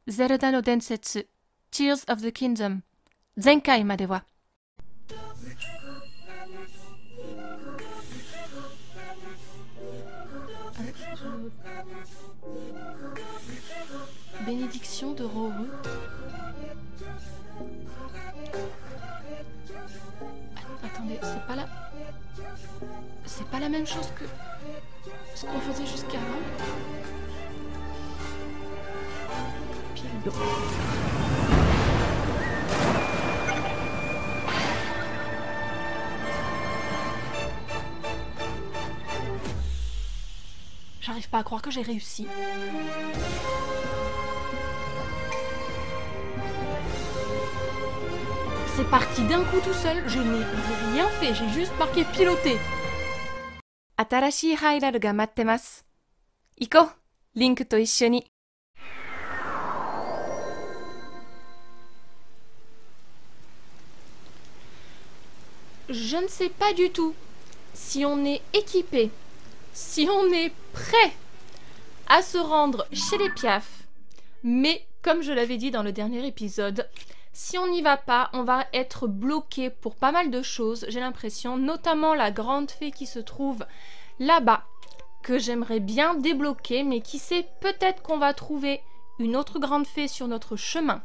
Zelda no Densetsu Tears of the Kingdom 前回まではBénédiction de Roru. Attendez, c'est pas la même chose que ce qu'on faisait jusqu'avant. Pile d'eau. J'arrive pas à croire que j'ai réussi. C'est parti d'un coup tout seul, je n'ai rien fait, j'ai juste marqué piloter. Atarashii hairaru ga mattemasu. Iko, Link to issoni. Je ne sais pas du tout si on est équipé, si on est prêt à se rendre chez les Piaf, mais comme je l'avais dit dans le dernier épisode, si on n'y va pas, on va être bloqué pour pas mal de choses, j'ai l'impression, notamment la grande fée qui se trouve là-bas, que j'aimerais bien débloquer, mais qui sait, peut-être qu'on va trouver une autre grande fée sur notre chemin.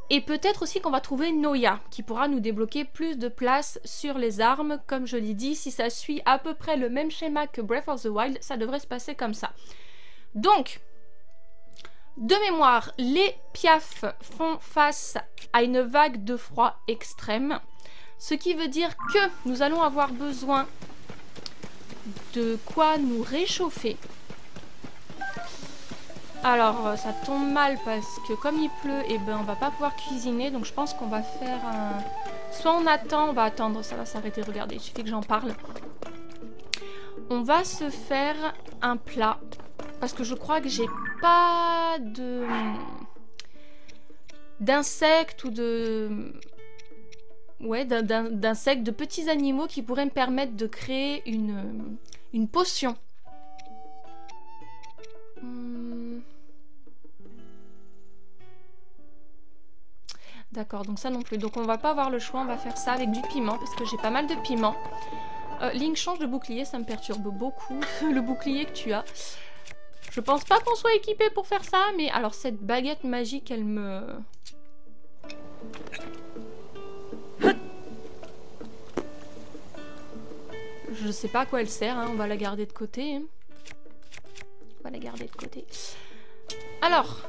Et peut-être aussi qu'on va trouver Noya, qui pourra nous débloquer plus de place sur les armes. Comme je l'ai dit, si ça suit à peu près le même schéma que Breath of the Wild, ça devrait se passer comme ça. Donc, de mémoire, les Piaf font face à une vague de froid extrême, ce qui veut dire que nous allons avoir besoin de quoi nous réchauffer. Alors, ça tombe mal parce que comme il pleut, eh ben, on va pas pouvoir cuisiner, donc je pense qu'on va faire un... Soit on attend, on va attendre, ça va s'arrêter, regardez, il suffit que j'en parle. On va se faire un plat. Parce que je crois que j'ai pas de d'insectes ou de d'insectes, de petits animaux qui pourraient me permettre de créer une potion. D'accord, donc ça non plus. Donc on va pas avoir le choix, on va faire ça avec du piment parce que j'ai pas mal de piment. Link, change de bouclier, ça me perturbe beaucoup le bouclier que tu as. Je pense pas qu'on soit équipé pour faire ça, mais alors cette baguette magique, elle me... Je sais pas à quoi elle sert, hein. On va la garder de côté. Hein. On va la garder de côté. Alors,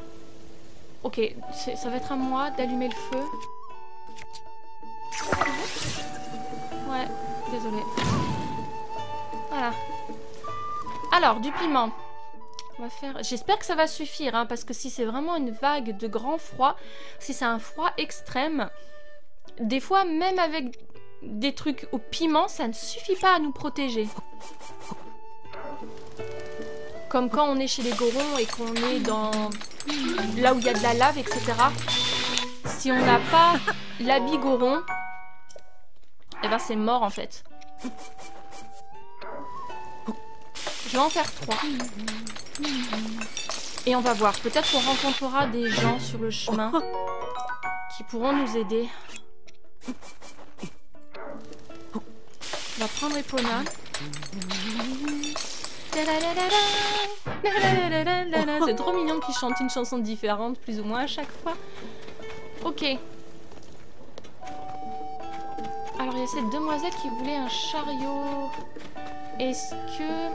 ok, ça va être à moi d'allumer le feu. Ouais, désolée. Voilà. Alors, du piment. On va faire... J'espère que ça va suffire, hein, parce que si c'est vraiment une vague de grand froid, si c'est un froid extrême, des fois, même avec des trucs au piment, ça ne suffit pas à nous protéger. Comme quand on est chez les Gorons et qu'on est dans... là où il y a de la lave, etc. Si on n'a pas l'habit Goron, eh ben c'est mort en fait. Je vais en faire 3. Et on va voir. Peut-être qu'on rencontrera des gens sur le chemin qui pourront nous aider. On va prendre Epona. C'est trop mignon qu'ils chantent une chanson différente, plus ou moins à chaque fois. Ok. Alors il y a cette demoiselle qui voulait un chariot. Est-ce que...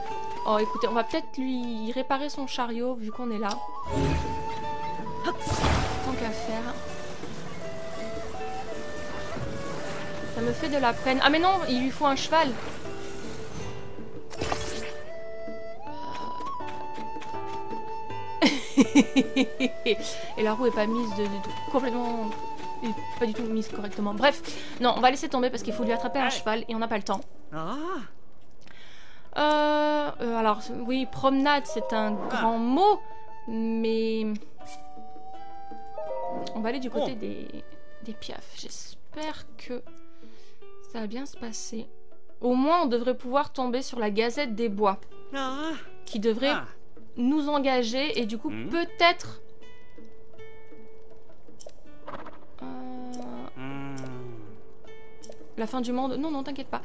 Oh écoutez, on va peut-être lui réparer son chariot vu qu'on est là. Tant qu'à faire. Ça me fait de la peine. Ah mais non, il lui faut un cheval. Et la roue est pas mise complètement... pas du tout mise correctement. Bref, non, on va laisser tomber parce qu'il faut lui attraper un cheval et on n'a pas le temps. Alors, oui, promenade, c'est un grand mot, mais... On va aller du côté des Piaf. J'espère que ça va bien se passer. Au moins, on devrait pouvoir tomber sur la Gazette des Bois, qui devrait nous engager et du coup, peut-être La fin du monde. Non, non, t'inquiète pas.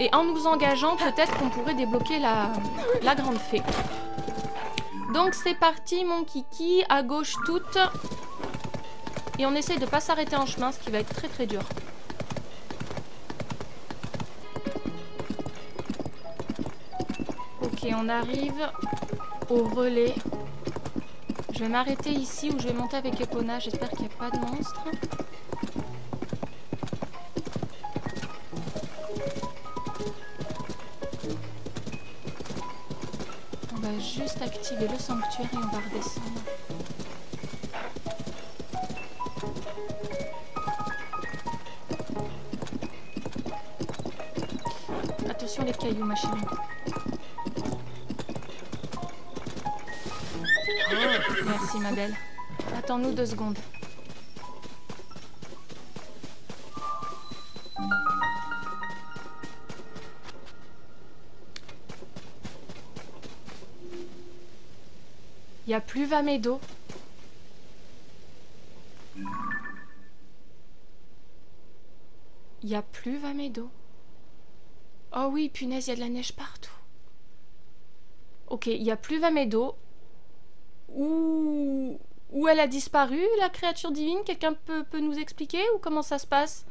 Et en nous engageant, peut-être qu'on pourrait débloquer la grande fée. Donc c'est parti, mon kiki. À gauche toute. Et on essaye de pas s'arrêter en chemin, ce qui va être très très dur. Ok, on arrive au relais. Je vais m'arrêter ici où je vais monter avec Epona. J'espère qu'il n'y a pas de monstre. On va juste activer le sanctuaire et on va redescendre. Attention les cailloux, ma chérie. Merci ma belle. Attends-nous 2 secondes. Il n'y a plus Vamedo. Il n'y a plus Vamedo. Oh oui, punaise, il y a de la neige partout. Ok, il n'y a plus Vamedo. Où elle a disparu, la créature divine? Quelqu'un peut nous expliquer ou comment ça se passe?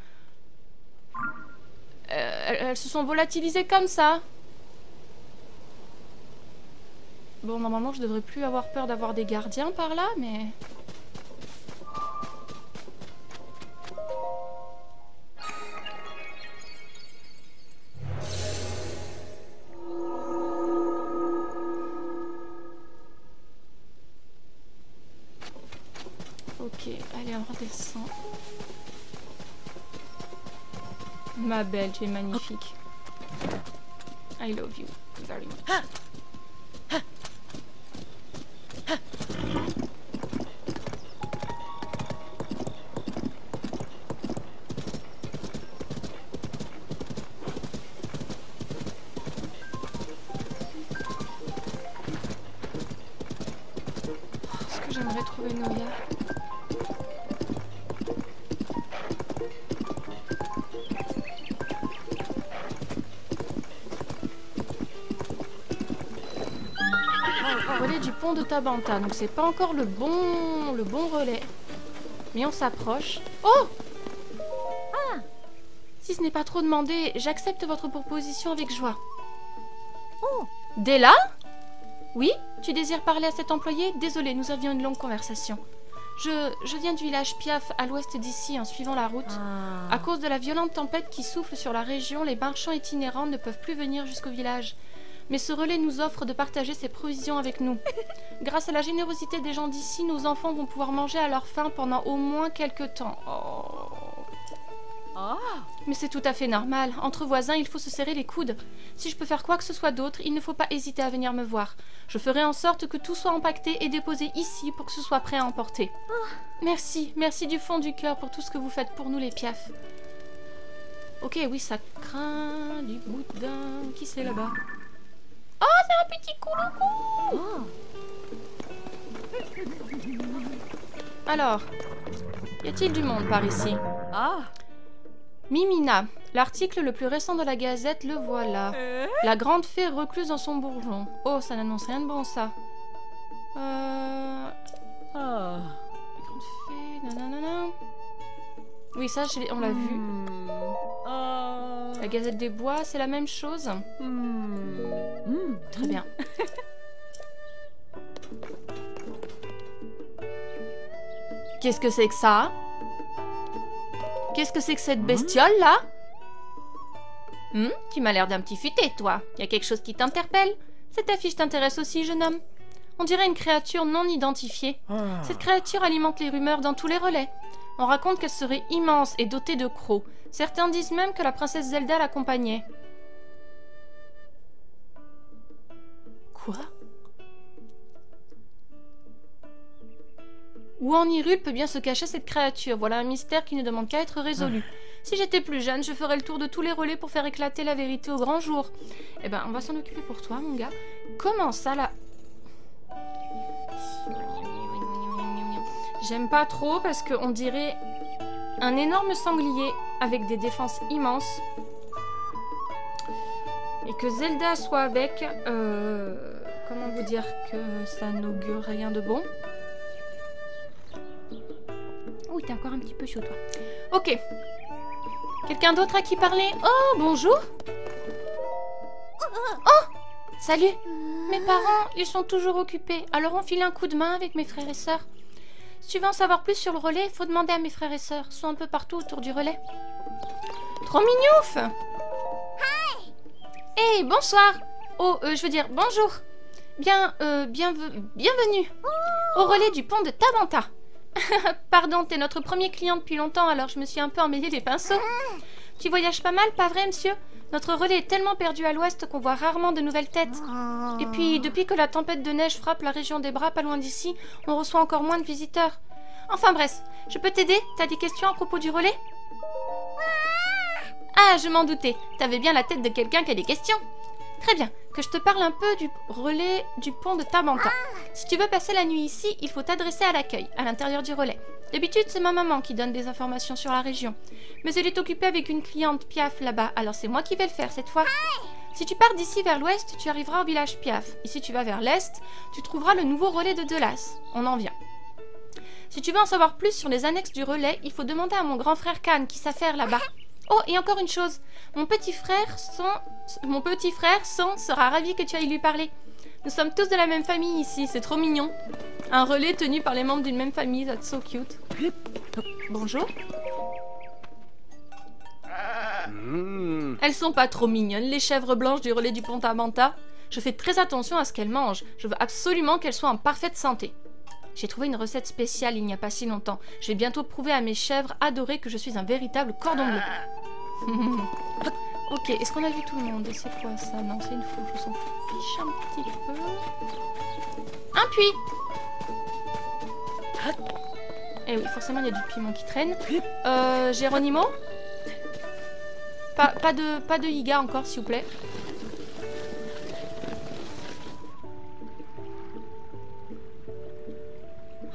Elles se sont volatilisées comme ça. Bon, normalement, je devrais plus avoir peur d'avoir des gardiens par là, mais... Ok, allez, on redescend. Ma belle, tu es magnifique. I love you very much. Est-ce que j'aimerais trouver Noya? Relais du pont de Tabanta, donc c'est pas encore le bon relais. Mais on s'approche. Oh! Si ce n'est pas trop demandé, j'accepte votre proposition avec joie. Oh! Della? Oui? Tu désires parler à cet employé? Désolé, nous avions une longue conversation. Je viens du village Piaf, à l'ouest d'ici, en suivant la route. À cause de la violente tempête qui souffle sur la région, les marchands itinérants ne peuvent plus venir jusqu'au village. Mais ce relais nous offre de partager ses provisions avec nous. Grâce à la générosité des gens d'ici, nos enfants vont pouvoir manger à leur faim pendant au moins quelques temps. Oh. Mais c'est tout à fait normal. Entre voisins, il faut se serrer les coudes. Si je peux faire quoi que ce soit d'autre, il ne faut pas hésiter à venir me voir. Je ferai en sorte que tout soit empaqueté et déposé ici pour que ce soit prêt à emporter. Merci, merci du fond du cœur pour tout ce que vous faites pour nous les Piaf. Ok, oui, ça craint du boudin. Qui c'est là-bas? Oh, c'est un petit couloucou. Alors, y a-t-il du monde par ici? Mimina, l'article le plus récent de la Gazette, le voilà. La grande fée recluse dans son bourgeon. Oh, ça n'annonce rien de bon, ça. La grande fée, nanana. Oui, ça, on l'a vu. La Gazette des Bois, c'est la même chose. Très bien. Qu'est-ce que c'est que ça? Qu'est-ce que c'est que cette bestiole-là? Tu m'as l'air d'un petit futé, toi. Y a quelque chose qui t'interpelle? Cette affiche t'intéresse aussi, jeune homme? On dirait une créature non identifiée. Cette créature alimente les rumeurs dans tous les relais. On raconte qu'elle serait immense et dotée de crocs. Certains disent même que la princesse Zelda l'accompagnait. Quoi? Où en Hyrule peut bien se cacher cette créature? Voilà un mystère qui ne demande qu'à être résolu. Si j'étais plus jeune, je ferais le tour de tous les relais pour faire éclater la vérité au grand jour. Eh ben, on va s'en occuper pour toi, mon gars. Comment ça, là? J'aime pas trop parce qu'on dirait un énorme sanglier avec des défenses immenses. Et que Zelda soit avec... comment vous dire que ça n'augure rien de bon. Oui, t'es encore un petit peu chaud, toi. Ok. Quelqu'un d'autre à qui parler? Oh, bonjour. Oh, salut. Mes parents, ils sont toujours occupés. Alors on file un coup de main avec mes frères et sœurs. Si tu veux en savoir plus sur le relais, il faut demander à mes frères et sœurs. Ils sont un peu partout autour du relais. Trop mignouf. Hey, bonsoir. Oh, je veux dire bonjour. Bienvenue au relais du pont de Tabanta. Pardon, t'es notre premier client depuis longtemps, alors je me suis un peu emmêlé les pinceaux. Tu voyages pas mal, pas vrai, monsieur? Notre relais est tellement perdu à l'ouest qu'on voit rarement de nouvelles têtes. Et puis, depuis que la tempête de neige frappe la région des Bras, pas loin d'ici, on reçoit encore moins de visiteurs. Enfin bref, je peux t'aider? T'as des questions à propos du relais? Ah, je m'en doutais. T'avais bien la tête de quelqu'un qui a des questions. Très bien, que je te parle un peu du relais du pont de Tabanta. Si tu veux passer la nuit ici, il faut t'adresser à l'accueil, à l'intérieur du relais. D'habitude, c'est ma maman qui donne des informations sur la région. Mais elle est occupée avec une cliente Piaf là-bas, alors c'est moi qui vais le faire cette fois. Si tu pars d'ici vers l'ouest, tu arriveras au village Piaf. Et si tu vas vers l'est, tu trouveras le nouveau relais de Delas. On en vient. Si tu veux en savoir plus sur les annexes du relais, il faut demander à mon grand frère Khan qui s'affaire là-bas. Oh, et encore une chose, mon petit frère San sera ravi que tu ailles lui parler. Nous sommes tous de la même famille ici, c'est trop mignon. Un relais tenu par les membres d'une même famille, that's so cute. Bonjour. Elles sont pas trop mignonnes, les chèvres blanches du relais du pont Tabanta. Je fais très attention à ce qu'elles mangent. Je veux absolument qu'elles soient en parfaite santé. J'ai trouvé une recette spéciale il n'y a pas si longtemps. Je vais bientôt prouver à mes chèvres adorées que je suis un véritable cordon bleu. Ok, est-ce qu'on a vu tout le monde? C'est quoi ça? Non, c'est une fourche, je s'en fiche un petit peu. Un puits! Eh oui, forcément, il y a du piment qui traîne. Géronimo? Pas de Iga encore, s'il vous plaît.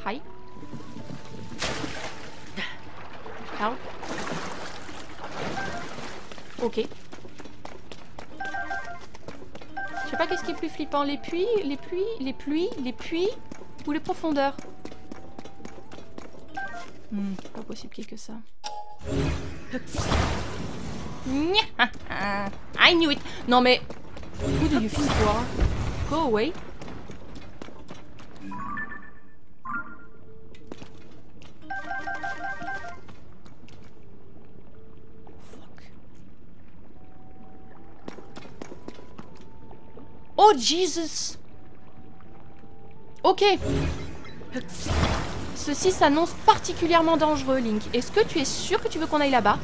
Hi. Help. Ok. Je sais pas qu'est-ce qui est plus flippant, les puits ou les profondeurs. Pas possible qu'il y ait que ça. I knew it. Non mais, who do you think you are? Go away. Oh Jesus. Ok. Ceci s'annonce particulièrement dangereux, Link. Est-ce que tu es sûr que tu veux qu'on aille là-bas?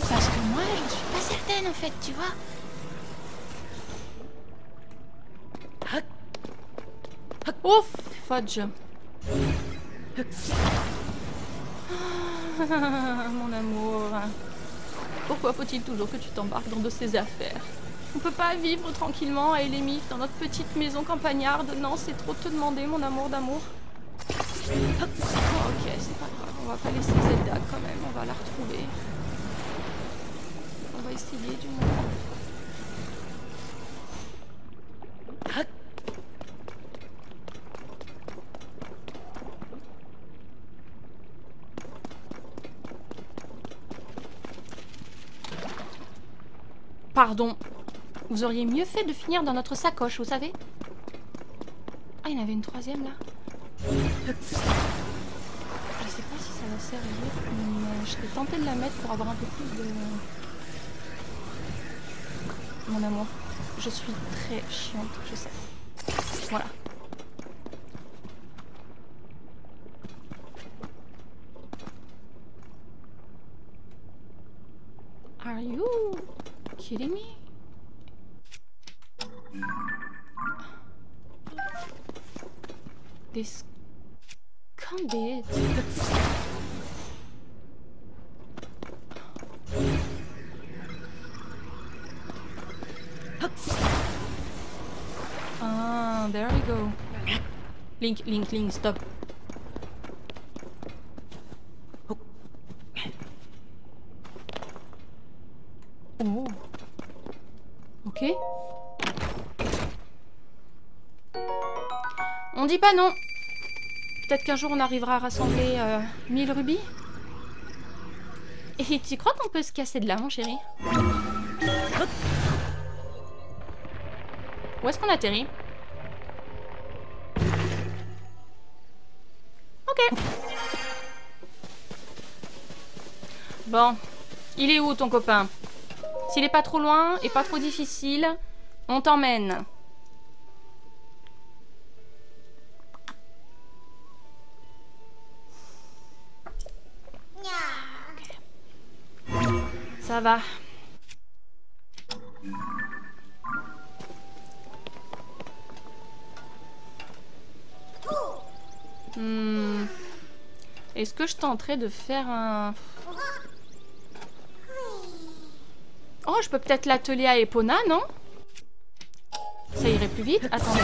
Parce que moi, je suis pas certaine en fait, tu vois. Oh fudge. Mon amour. Pourquoi faut-il toujours que tu t'embarques dans de ces affaires? On peut pas vivre tranquillement à Elemif dans notre petite maison campagnarde. Non, c'est trop te demander, mon amour d'amour. Oh, ok, c'est pas grave. On va pas laisser Zelda quand même. On va la retrouver. On va essayer du moins. Pardon. Vous auriez mieux fait de finir dans notre sacoche, vous savez? Ah, il y en avait une troisième, là. Je sais pas si ça va servir, mais je serais tentée de la mettre pour avoir un peu plus de... Mon amour, je suis très chiante, je sais. Voilà. Are you kidding me? This can't be it. Ah, there we go. Link, stop. Oh. Ok. On dit pas non. Peut-être qu'un jour on arrivera à rassembler 1000 rubis. Et tu crois qu'on peut se casser de là, mon chéri? Où est-ce qu'on atterrit? Ok. Bon. Il est où ton copain? S'il est pas trop loin et pas trop difficile, on t'emmène. Okay. Ça va. Est-ce que je tenterais de faire un... Oh, je peux peut-être l'atteler à Epona, non? Ça irait plus vite. Attendez.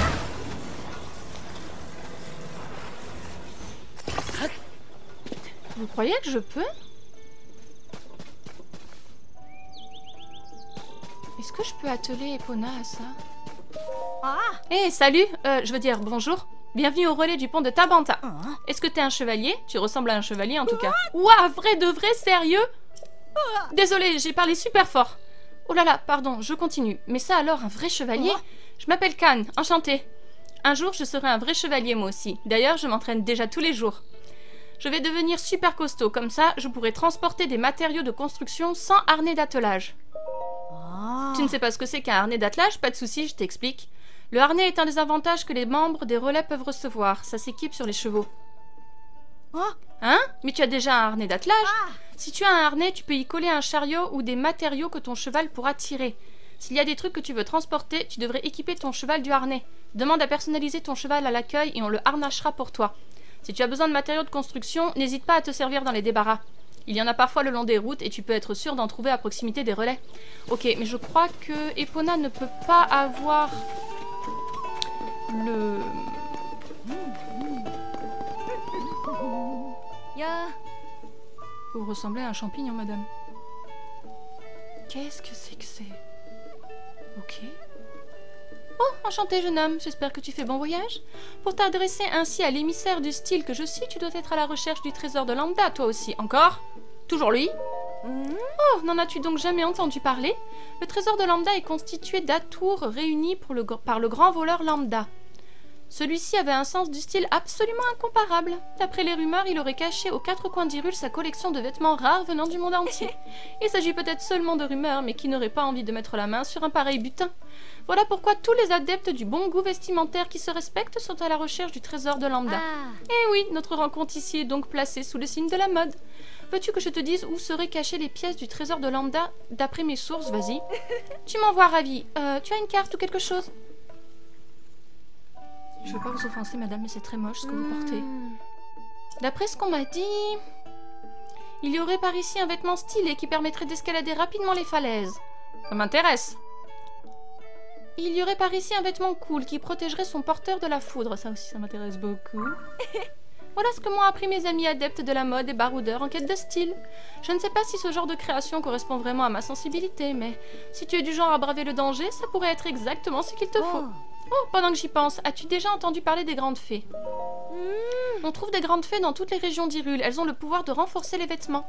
Vous croyez que je peux? Est-ce que je peux atteler Epona à ça? Hé, salut! Je veux dire, bonjour. Bienvenue au relais du pont de Tabanta. Est-ce que t'es un chevalier? Tu ressembles à un chevalier en tout cas. Ouah, vrai de vrai, sérieux? Désolée, j'ai parlé super fort. Oh là là, pardon, je continue. Mais ça alors, un vrai chevalier? Je m'appelle Khan, enchantée. Un jour, je serai un vrai chevalier moi aussi. D'ailleurs, je m'entraîne déjà tous les jours. Je vais devenir super costaud, comme ça, je pourrai transporter des matériaux de construction sans harnais d'attelage. Tu ne sais pas ce que c'est qu'un harnais d'attelage? Pas de souci, je t'explique. Le harnais est un des avantages que les membres des relais peuvent recevoir. Ça s'équipe sur les chevaux. Hein? Mais tu as déjà un harnais d'attelage? Si tu as un harnais, tu peux y coller un chariot ou des matériaux que ton cheval pourra tirer. S'il y a des trucs que tu veux transporter, tu devrais équiper ton cheval du harnais. Demande à personnaliser ton cheval à l'accueil et on le harnachera pour toi. Si tu as besoin de matériaux de construction, n'hésite pas à te servir dans les débarras. Il y en a parfois le long des routes et tu peux être sûr d'en trouver à proximité des relais. Ok, mais je crois que Epona ne peut pas avoir le... Vous ressemblez à un champignon, madame. Qu'est-ce que c'est que c'est? Ok. Oh, enchanté, jeune homme. J'espère que tu fais bon voyage. Pour t'adresser ainsi à l'émissaire du style que je suis, tu dois être à la recherche du trésor de Lambda, toi aussi. Encore? Toujours lui? Oh, n'en as-tu donc jamais entendu parler? Le trésor de Lambda est constitué d'atours réunis par le grand voleur Lambda. Celui-ci avait un sens du style absolument incomparable. D'après les rumeurs, il aurait caché aux 4 coins d'Hyrule sa collection de vêtements rares venant du monde entier. Il s'agit peut-être seulement de rumeurs, mais qui n'aurait pas envie de mettre la main sur un pareil butin? Voilà pourquoi tous les adeptes du bon goût vestimentaire qui se respectent sont à la recherche du trésor de Lambda. Eh oui, notre rencontre ici est donc placée sous le signe de la mode. Veux-tu que je te dise où seraient cachées les pièces du trésor de Lambda? D'après mes sources, vas-y. Tu m'envoies ravi. Tu as une carte ou quelque chose? Je veux pas vous offenser, madame, mais c'est très moche ce que vous portez. D'après ce qu'on m'a dit, il y aurait par ici un vêtement stylé qui permettrait d'escalader rapidement les falaises. Ça m'intéresse. Il y aurait par ici un vêtement cool qui protégerait son porteur de la foudre. Ça aussi, ça m'intéresse beaucoup. Voilà ce que m'ont appris mes amis adeptes de la mode et baroudeurs en quête de style. Je ne sais pas si ce genre de création correspond vraiment à ma sensibilité, mais si tu es du genre à braver le danger, ça pourrait être exactement ce qu'il te faut. Oh, pendant que j'y pense, as-tu déjà entendu parler des grandes fées? On trouve des grandes fées dans toutes les régions d'Hyrule. Elles ont le pouvoir de renforcer les vêtements.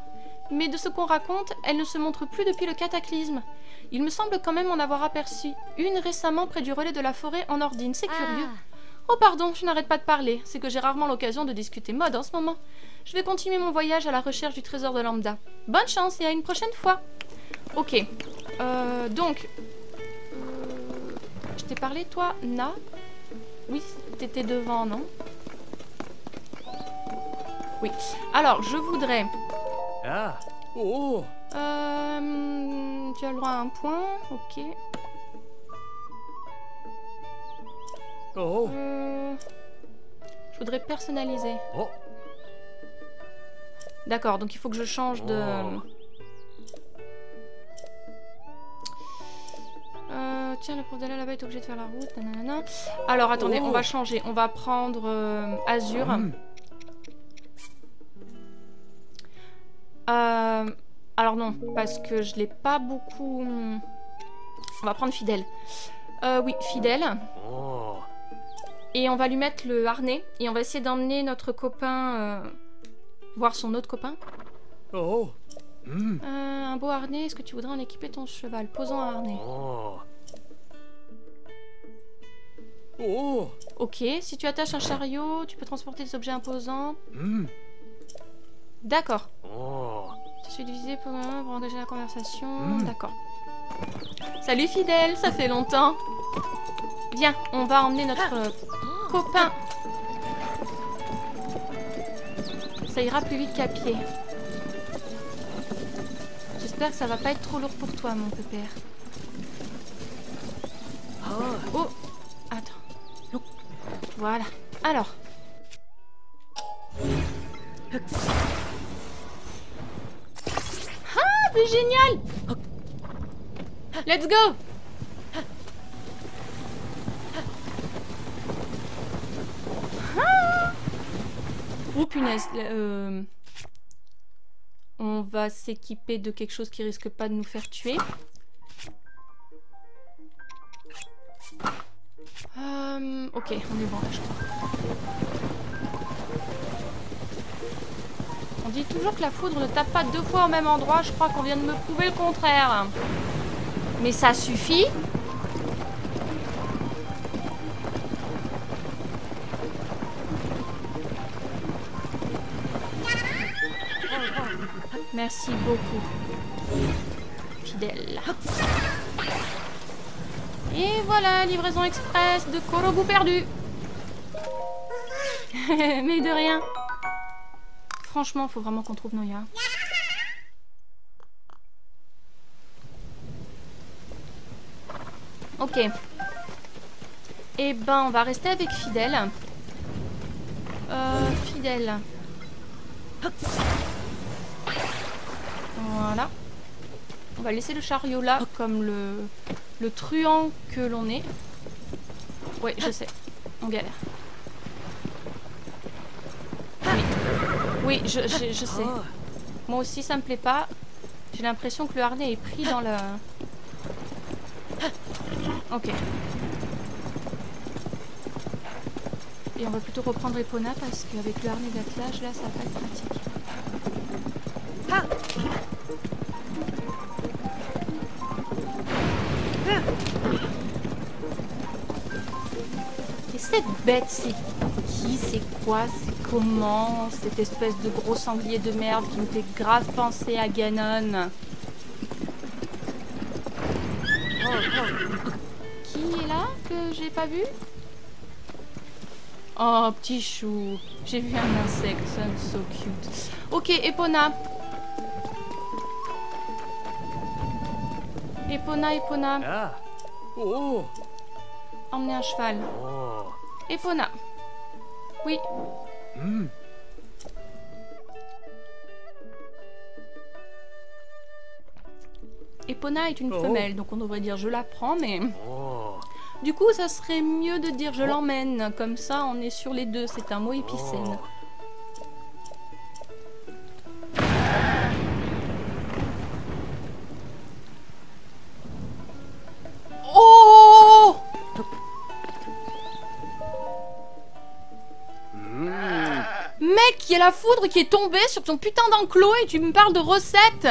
Mais de ce qu'on raconte, elles ne se montrent plus depuis le cataclysme. Il me semble quand même en avoir aperçu une récemment près du relais de la forêt en Ordine. C'est curieux. Oh pardon, je n'arrête pas de parler. C'est que j'ai rarement l'occasion de discuter mode en ce moment. Je vais continuer mon voyage à la recherche du trésor de Lambda. Bonne chance et à une prochaine fois. Ok. Donc... je t'ai parlé, toi, Na? Oui, t'étais devant, non? Oui. Alors, je voudrais... tu as le droit à un point. Ok. Je voudrais personnaliser. D'accord, donc il faut que je change de... tiens, le prof d'aller là-bas est obligé de faire la route. Nanana. Alors, attendez, on va changer. On va prendre Azur. Alors non, parce que je l'ai pas beaucoup... On va prendre Fidèle. Oui, Fidèle. Et on va lui mettre le harnais. Et on va essayer d'emmener notre copain... voir son autre copain. Un beau harnais, est-ce que tu voudrais en équiper ton cheval? Posons un harnais. Ok, si tu attaches un chariot, tu peux transporter des objets imposants. D'accord. Tu suis divisé pour engager la conversation. D'accord. Salut Fidèle, ça fait longtemps. Viens, on va emmener notre copain. Ça ira plus vite qu'à pied. J'espère que ça va pas être trop lourd pour toi, mon pépère. Oh, attends. Voilà. Alors. Ah, c'est génial! Let's go! Ah! Oh punaise. On va s'équiper de quelque chose qui risque pas de nous faire tuer. Ok, on est bon là, je crois. On dit toujours que la foudre ne tape pas 2 fois au même endroit. Je crois qu'on vient de me prouver le contraire. Mais ça suffit. Merci beaucoup. Fidèle. Et voilà, livraison express de Korogu perdu. Mais de rien. Franchement, faut vraiment qu'on trouve Noya. Ok. Et ben, on va rester avec Fidèle. Fidèle. Voilà. On va laisser le chariot là, comme le truand que l'on est. Oui, je sais. On galère. Oui, je sais. Moi aussi, ça me plaît pas. J'ai l'impression que le harnais est pris dans le... Ok. Et on va plutôt reprendre Epona parce qu'avec le harnais d'attelage, là, ça va pas être pratique. Et cette bête, c'est qui? C'est quoi? C'est comment? Cette espèce de gros sanglier de merde qui me fait grave penser à Ganon. Qui est là que j'ai pas vu? Oh, petit chou. J'ai vu un insecte, c'est so cute. Ok, Epona. Epona. Ah. Oh. Emmener un cheval. Oh. Epona. Oui. Epona est une femelle, donc on devrait dire je la prends, mais... Du coup, ça serait mieux de dire je l'emmène. Comme ça, on est sur les deux. C'est un mot épicène. Oh! Mec, il y a la foudre qui est tombée sur ton putain d'enclos et tu me parles de recettes.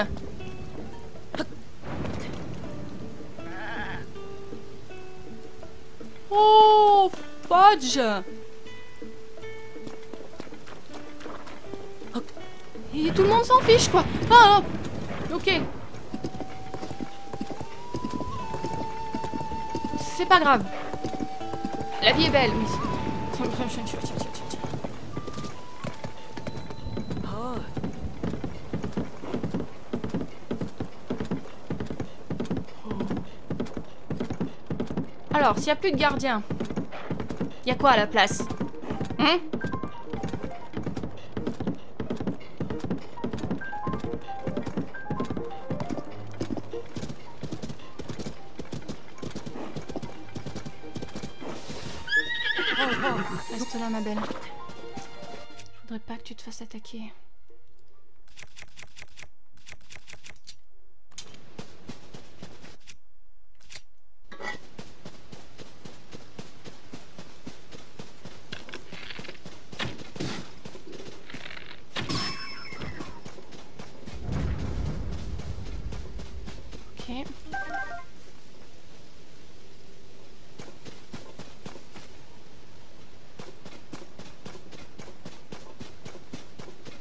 Oh, fudge! Et tout le monde s'en fiche, quoi. Ah, ok. C'est pas grave. La vie est belle, oui. Alors, s'il n'y a plus de gardien, il y a quoi à la place? Reste là, ma belle. Je voudrais pas que tu te fasses attaquer. Ok.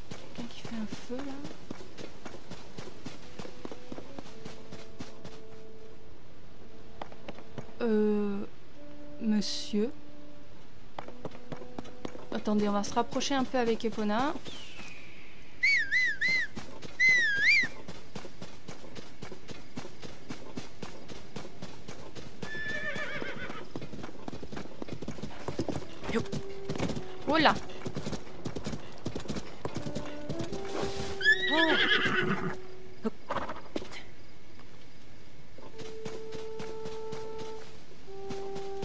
Quelqu'un qui fait un feu là. Monsieur. Attendez, on va se rapprocher un peu avec Epona. Oh là.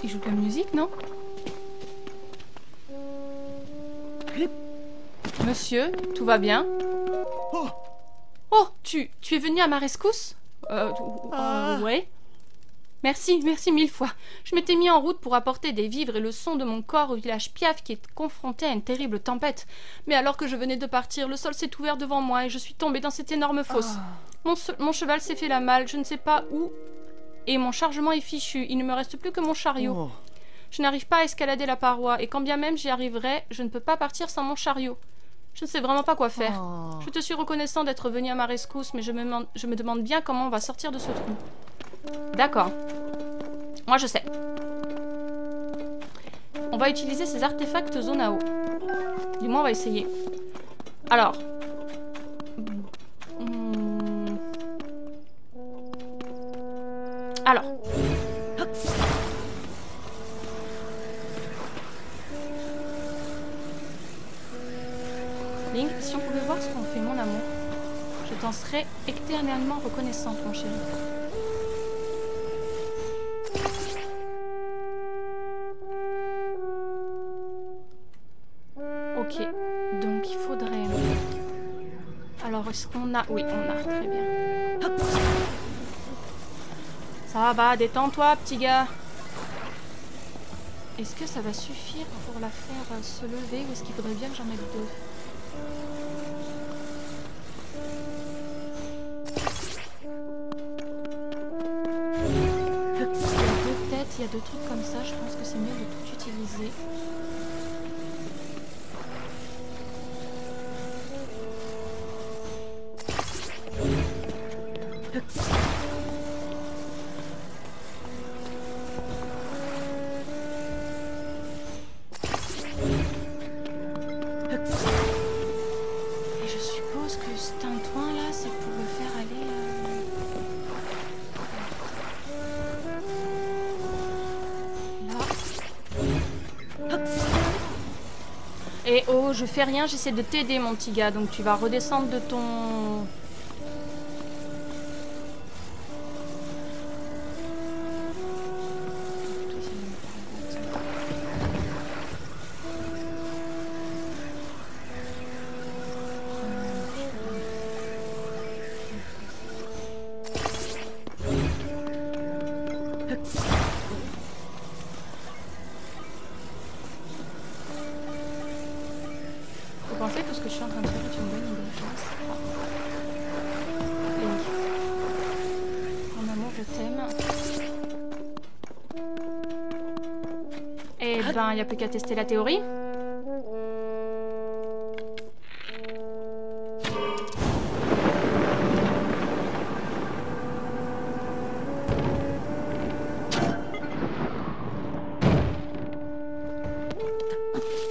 Il joue de la musique, non? Monsieur, tout va bien? Oh, tu es venu à ma rescousse? Ouais. Merci, merci mille fois. Je m'étais mis en route pour apporter des vivres et le son de mon corps au village Piaf qui est confronté à une terrible tempête. Mais alors que je venais de partir, le sol s'est ouvert devant moi et je suis tombée dans cette énorme fosse. Mon cheval s'est fait la malle, je ne sais pas où, et mon chargement est fichu. Il ne me reste plus que mon chariot. Je n'arrive pas à escalader la paroi, et quand bien même j'y arriverai, je ne peux pas partir sans mon chariot. Je ne sais vraiment pas quoi faire. Je te suis reconnaissant d'être venu à ma rescousse, mais je me demande bien comment on va sortir de ce trou. D'accord. Moi je sais. On va utiliser ces artefacts Zonao. Du moins on va essayer. Alors. Alors. Link, si on pouvait voir ce qu'on fait, mon amour, je t'en serais éternellement reconnaissante, mon chéri. Ok, donc il faudrait... Alors, est-ce qu'on a... Oui, on a, très bien. Ça va, détends-toi, petit gars. Est-ce que ça va suffire pour la faire se lever ou est-ce qu'il faudrait bien que j'en mette deux? Il y a deux trucs comme ça, je pense que c'est mieux de tout utiliser. Et je suppose que ce tintouin là, c'est pour le faire aller... Et oh, je fais rien, j'essaie de t'aider mon petit gars, donc tu vas redescendre de ton... Vous pensez que ce que je suis en train de faire est une bonne idée? Je ne sais pas. Link. Mon amour, je t'aime. Eh ben, il n'y a plus qu'à tester la théorie.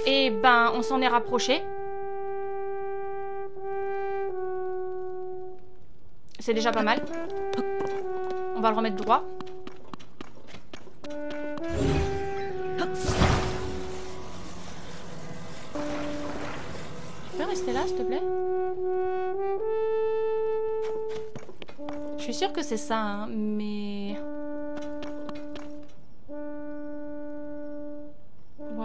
Eh ben, on s'en est rapproché. C'est déjà pas mal. On va le remettre droit. Tu peux rester là, s'il te plaît? Je suis sûre que c'est ça, hein, mais...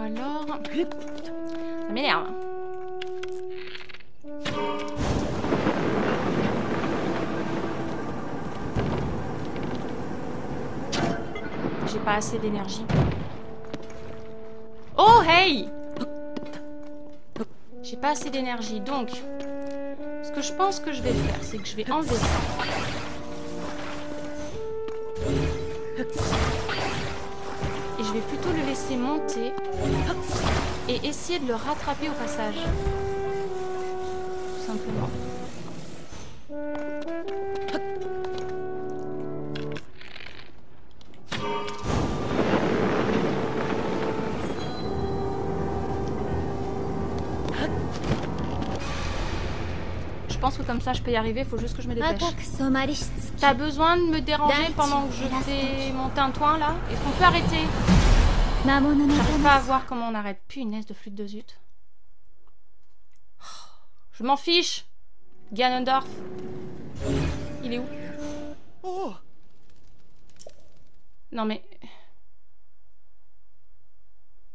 alors... Ça m'énerve. J'ai pas assez d'énergie. Oh, hey! J'ai pas assez d'énergie, donc... Ce que je pense que je vais faire, c'est que je vais enlever ça. Et je vais plutôt le laisser monter. Et essayer de le rattraper au passage. Tout simplement. Je pense que comme ça je peux y arriver, faut juste que je me dépêche. T'as besoin de me déranger pendant que je fais mon tintouin là? Est-ce qu'on peut arrêter? J'arrive pas à voir comment on arrête. Punaise de flûte de zut. Je m'en fiche. Ganondorf. Il est où? Non mais...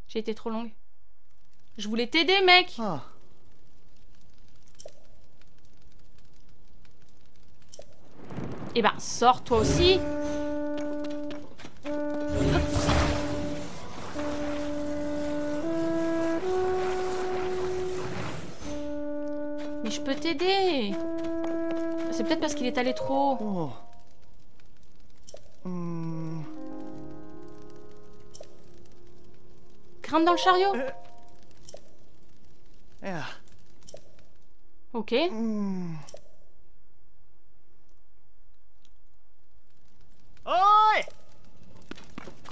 J'ai été trop longue. Je voulais t'aider, mec. Eh ben, sors toi aussi. Mais je peux t'aider. C'est peut-être parce qu'il est allé trop haut. Grimpe dans le chariot. Ok.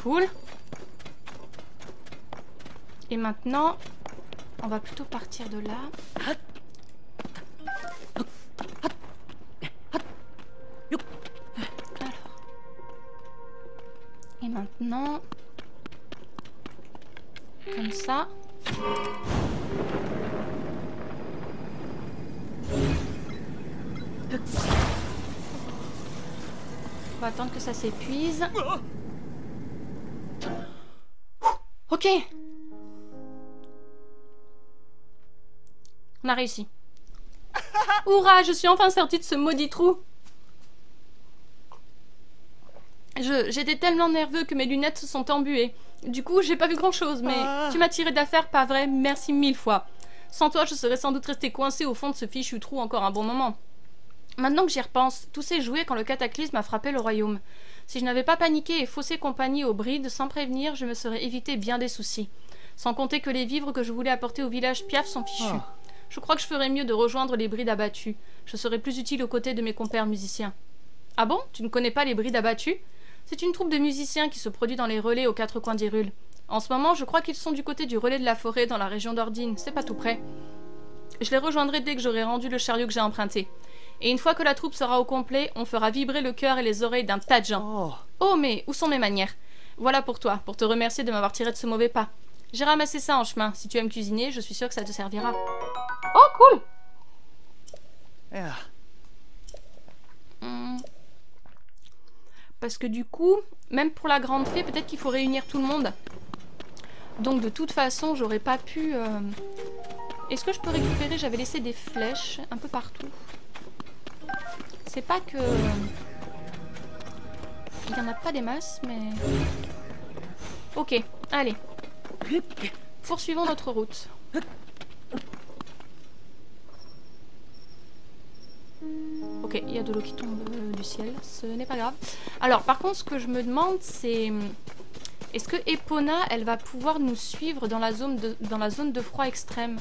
Cool. Et maintenant, on va plutôt partir de là. Alors. Et maintenant, comme ça. On va attendre que ça s'épuise. Ok. On a réussi. Hourra, je suis enfin sortie de ce maudit trou. J'étais tellement nerveux que mes lunettes se sont embuées. Du coup, j'ai pas vu grand chose, mais tu m'as tiré d'affaire, pas vrai? Merci 1000 fois. Sans toi, je serais sans doute restée coincée au fond de ce fichu trou encore un bon moment. Maintenant que j'y repense, tout s'est joué quand le cataclysme a frappé le royaume. Si je n'avais pas paniqué et faussé compagnie aux brides sans prévenir, je me serais évité bien des soucis. Sans compter que les vivres que je voulais apporter au village Piaf sont fichus. Je crois que je ferais mieux de rejoindre les brides abattues. Je serais plus utile aux côtés de mes compères musiciens. Ah bon? Tu ne connais pas les brides abattues? C'est une troupe de musiciens qui se produit dans les relais aux quatre coins d'Hyrule. En ce moment, je crois qu'ils sont du côté du relais de la forêt dans la région d'Ordine. C'est pas tout près. Je les rejoindrai dès que j'aurai rendu le chariot que j'ai emprunté. Et une fois que la troupe sera au complet, on fera vibrer le cœur et les oreilles d'un tas de gens. Oh, mais où sont mes manières? Voilà pour toi, pour te remercier de m'avoir tiré de ce mauvais pas. J'ai ramassé ça en chemin. Si tu aimes cuisiner, je suis sûre que ça te servira. Oh, cool! Parce que du coup, même pour la grande fée, peut-être qu'il faut réunir tout le monde. Donc de toute façon, j'aurais pas pu... Est-ce que je peux récupérer? J'avais laissé des flèches un peu partout. C'est pas que... Il y en a pas des masses, mais... Ok, allez. Poursuivons notre route. Ok, il y a de l'eau qui tombe du ciel, ce n'est pas grave. Alors, par contre, ce que je me demande, c'est... Est-ce que Epona, elle va pouvoir nous suivre dans la zone de froid extrême?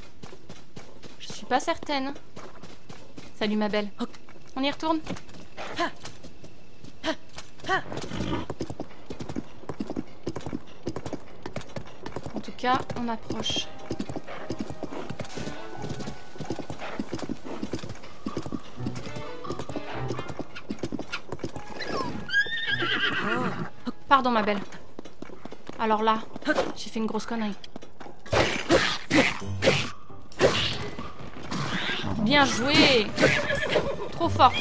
Je suis pas certaine. Salut ma belle. On y retourne? En tout cas, on approche. Pardon ma belle. Alors là, j'ai fait une grosse connerie. Bien joué. Trop forte.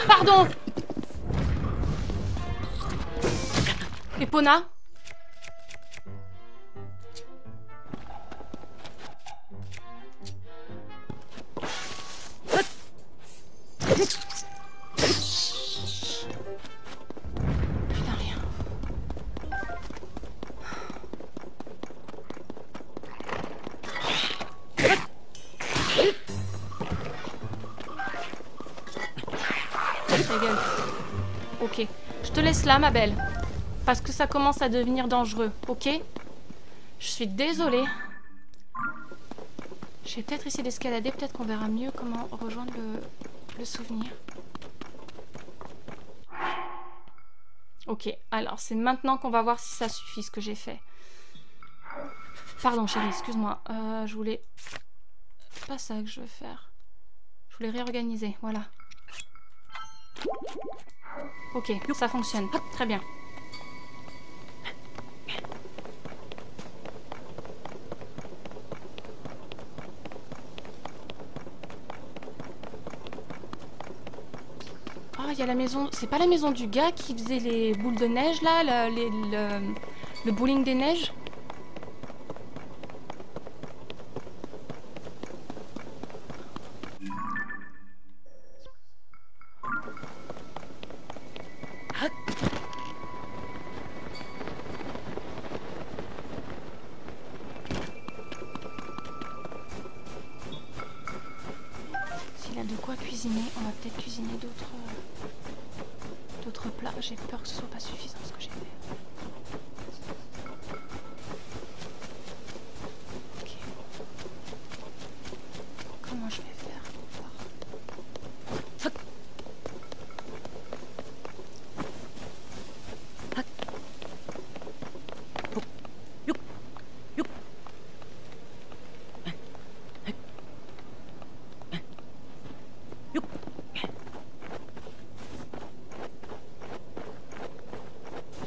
Pardon. Epona. Putain, rien. Ta gueule. Ok. Je te laisse là, ma belle. Parce que ça commence à devenir dangereux, ok? Je suis désolée. Je vais peut-être essayer d'escalader, peut-être qu'on verra mieux comment rejoindre le souvenir. Ok, alors c'est maintenant qu'on va voir si ça suffit ce que j'ai fait. Pardon chérie, excuse-moi. Je voulais... C'est pas ça que je veux faire. Je voulais réorganiser, voilà. Ok, ça fonctionne. Très bien. Oh, il y a la maison... C'est pas la maison du gars qui faisait les boules de neige, là, le bowling des neiges? S'il a de quoi cuisiner, on va peut-être cuisiner d'autres plats. J'ai peur que ce soit pas suffisant ce que j'ai fait. Ok. Comment je vais faire pour voir?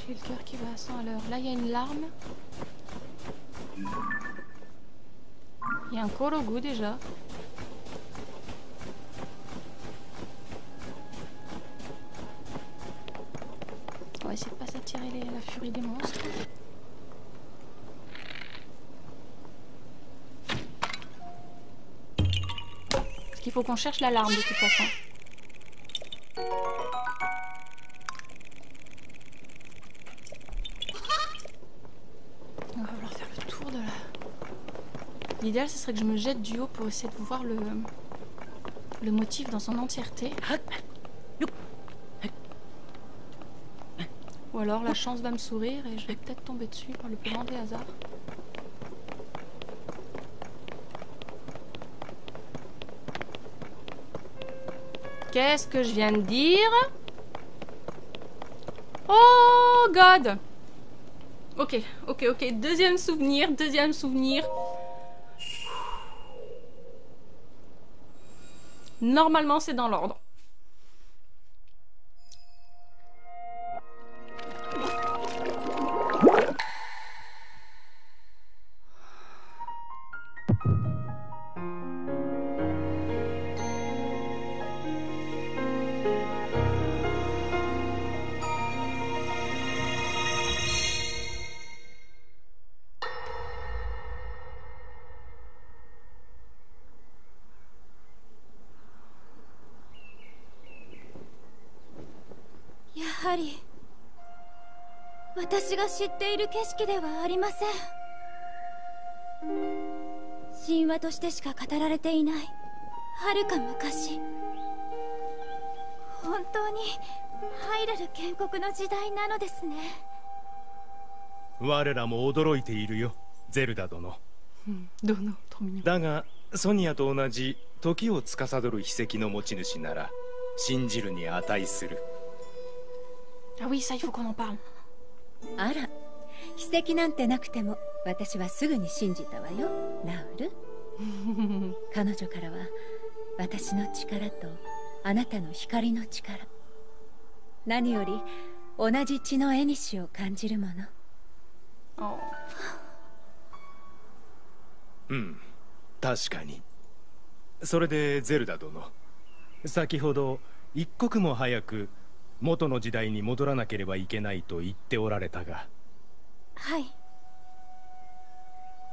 J'ai le cœur qui va à 100 à l'heure. Là, il y a une larme. Il y a un korogu déjà. On va essayer de pas s'attirer la furie des monstres. Parce qu'il faut qu'on cherche l'alarme de toute façon. On va falloir faire le tour de la... L'idéal, ce serait que je me jette du haut pour essayer de voir le motif dans son entièreté. Ou alors la chance va me sourire et je vais peut-être tomber dessus par le plus grand des hasards. Qu'est-ce que je viens de dire? Oh God! Ok. Deuxième souvenir. Normalement, c'est dans l'ordre.やはり私が知っている景色ではありません。神話としてしか語られていない遥か昔、本当にハイラル建国の時代なのですね。我らも驚いているよ、ゼルダ殿。だがソニアと同じ時を司る秘跡の持ち主なら信じるに値する。Ah oui, ça, il faut qu'on en parle. あら、奇跡なんてなくても私はすぐに信じたわよ、ラウル。彼女からは私の力とあなたの光の力、何より同じ血の縁を感じるもの。Oh. うん、確かに。それでゼルダ殿、先ほど一刻も早く元の時代に戻らなければいけないと言っておられたが。はい、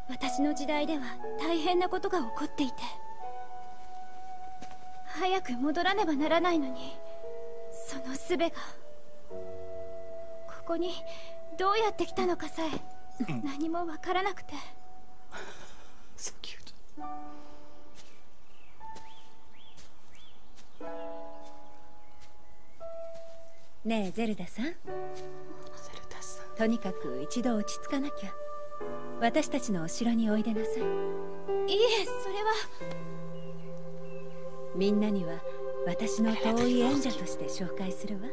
私の時代では大変なことが起こっていて、早く戻らねばならないのに、その術がここにどうやって来たのかさえ何もわからなくて。So cute. ねえゼルダさん、ゼルダさん。とにかく一度落ち着かなきゃ。私たちのお城においでなさい。いいえ、それは。みんなには私の遠い縁者として紹介するわ。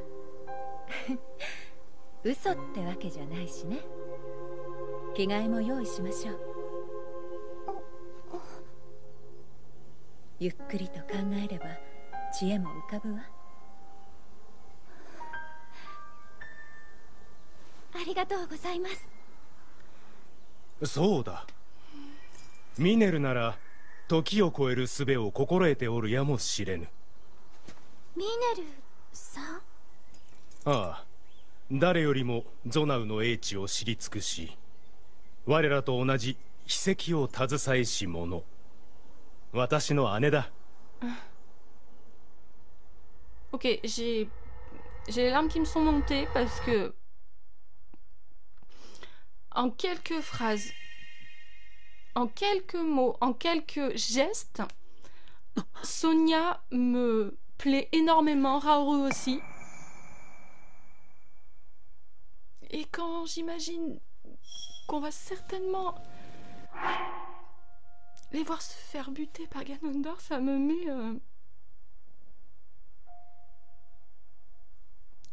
嘘ってわけじゃないしね。着替えも用意しましょう。ゆっくりと考えれば知恵も浮かぶわ。ありがとうございます。そうだ。ミネルなら時を超える術を心得ておるやもしれぬ。ミネルさん？ああ、誰よりもゾナウの英知を知り尽くし、我らと同じ秘跡を携えし者、私の姉だ。Ok, j'ai les larmes qui me sont montées parce que en quelques phrases, en quelques mots, en quelques gestes, Sonia me plaît énormément, Raoru aussi. Et quand j'imagine qu'on va certainement les voir se faire buter par Ganondorf, ça me met...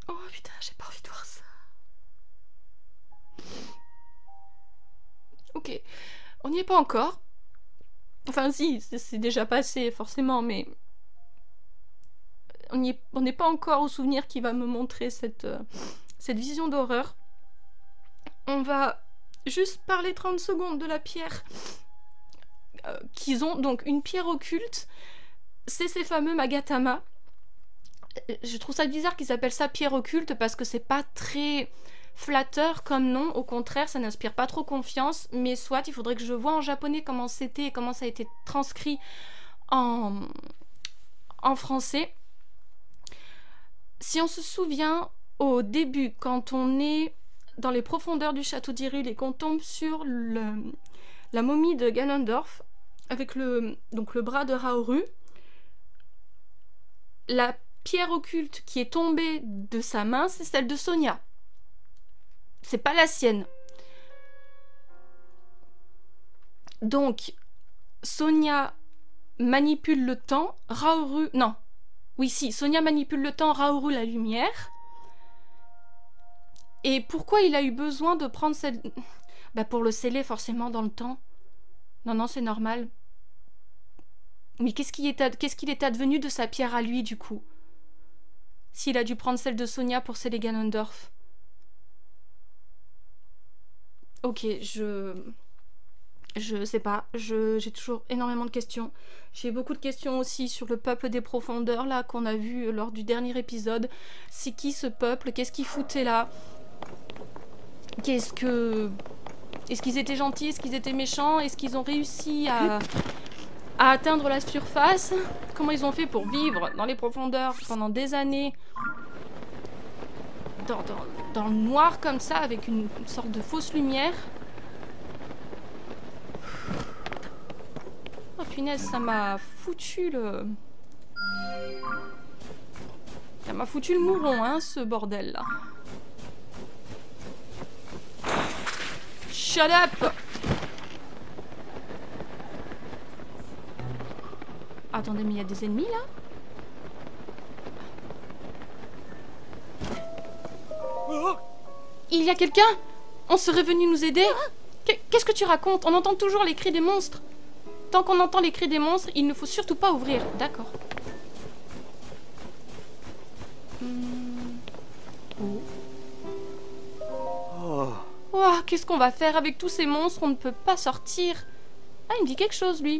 Oh putain, j'ai pas envie de voir ça. Ok, on n'y est pas encore. Enfin si, c'est déjà passé forcément, mais... On n'est pas encore au souvenir qui va me montrer cette vision d'horreur. On va juste parler 30 secondes de la pierre qu'ils ont. Donc une pierre occulte, c'est ces fameux Magatama. Je trouve ça bizarre qu'ils appellent ça pierre occulte parce que c'est pas très flatteur comme nom. Au contraire, ça n'inspire pas trop confiance. Mais soit, il faudrait que je vois en japonais comment c'était et comment ça a été transcrit en français. Si on se souvient, au début, quand on est dans les profondeurs du château d'Hyrule et qu'on tombe sur la momie de Ganondorf, avec le bras de Raoru, la pierre occulte qui est tombée de sa main, c'est celle de Sonia. C'est pas la sienne. Donc, Sonia manipule le temps, Raoru... Non. Oui, si, Sonia manipule le temps, Raoru la lumière. Et pourquoi il a eu besoin de prendre cette... Bah pour le sceller forcément dans le temps. Non, c'est normal. Mais qu'est-ce qu'il est advenu de sa pierre à lui, du coup? S'il a dû prendre celle de Sonia pour sceller Ganondorf. Ok, je sais pas. J'ai toujours énormément de questions. J'ai beaucoup de questions aussi sur le peuple des profondeurs, là, qu'on a vu lors du dernier épisode. C'est qui ce peuple? Qu'est-ce qu'ils foutaient là? Est-ce qu'ils étaient gentils? Est-ce qu'ils étaient méchants? Est-ce qu'ils ont réussi à atteindre la surface? Comment ils ont fait pour vivre dans les profondeurs pendant des années dans le noir comme ça, avec une sorte de fausse lumière? Oh punaise, ça m'a foutu le... Ça m'a foutu le mouron, hein, ce bordel là. Shut up! Attendez, mais il y a des ennemis là? Il y a quelqu'un? On serait venu nous aider? Qu'est-ce que tu racontes? On entend toujours les cris des monstres. Tant qu'on entend les cris des monstres, il ne faut surtout pas ouvrir. D'accord. Oh, qu'est-ce qu'on va faire avec tous ces monstres? On ne peut pas sortir. Ah, il me dit quelque chose, lui.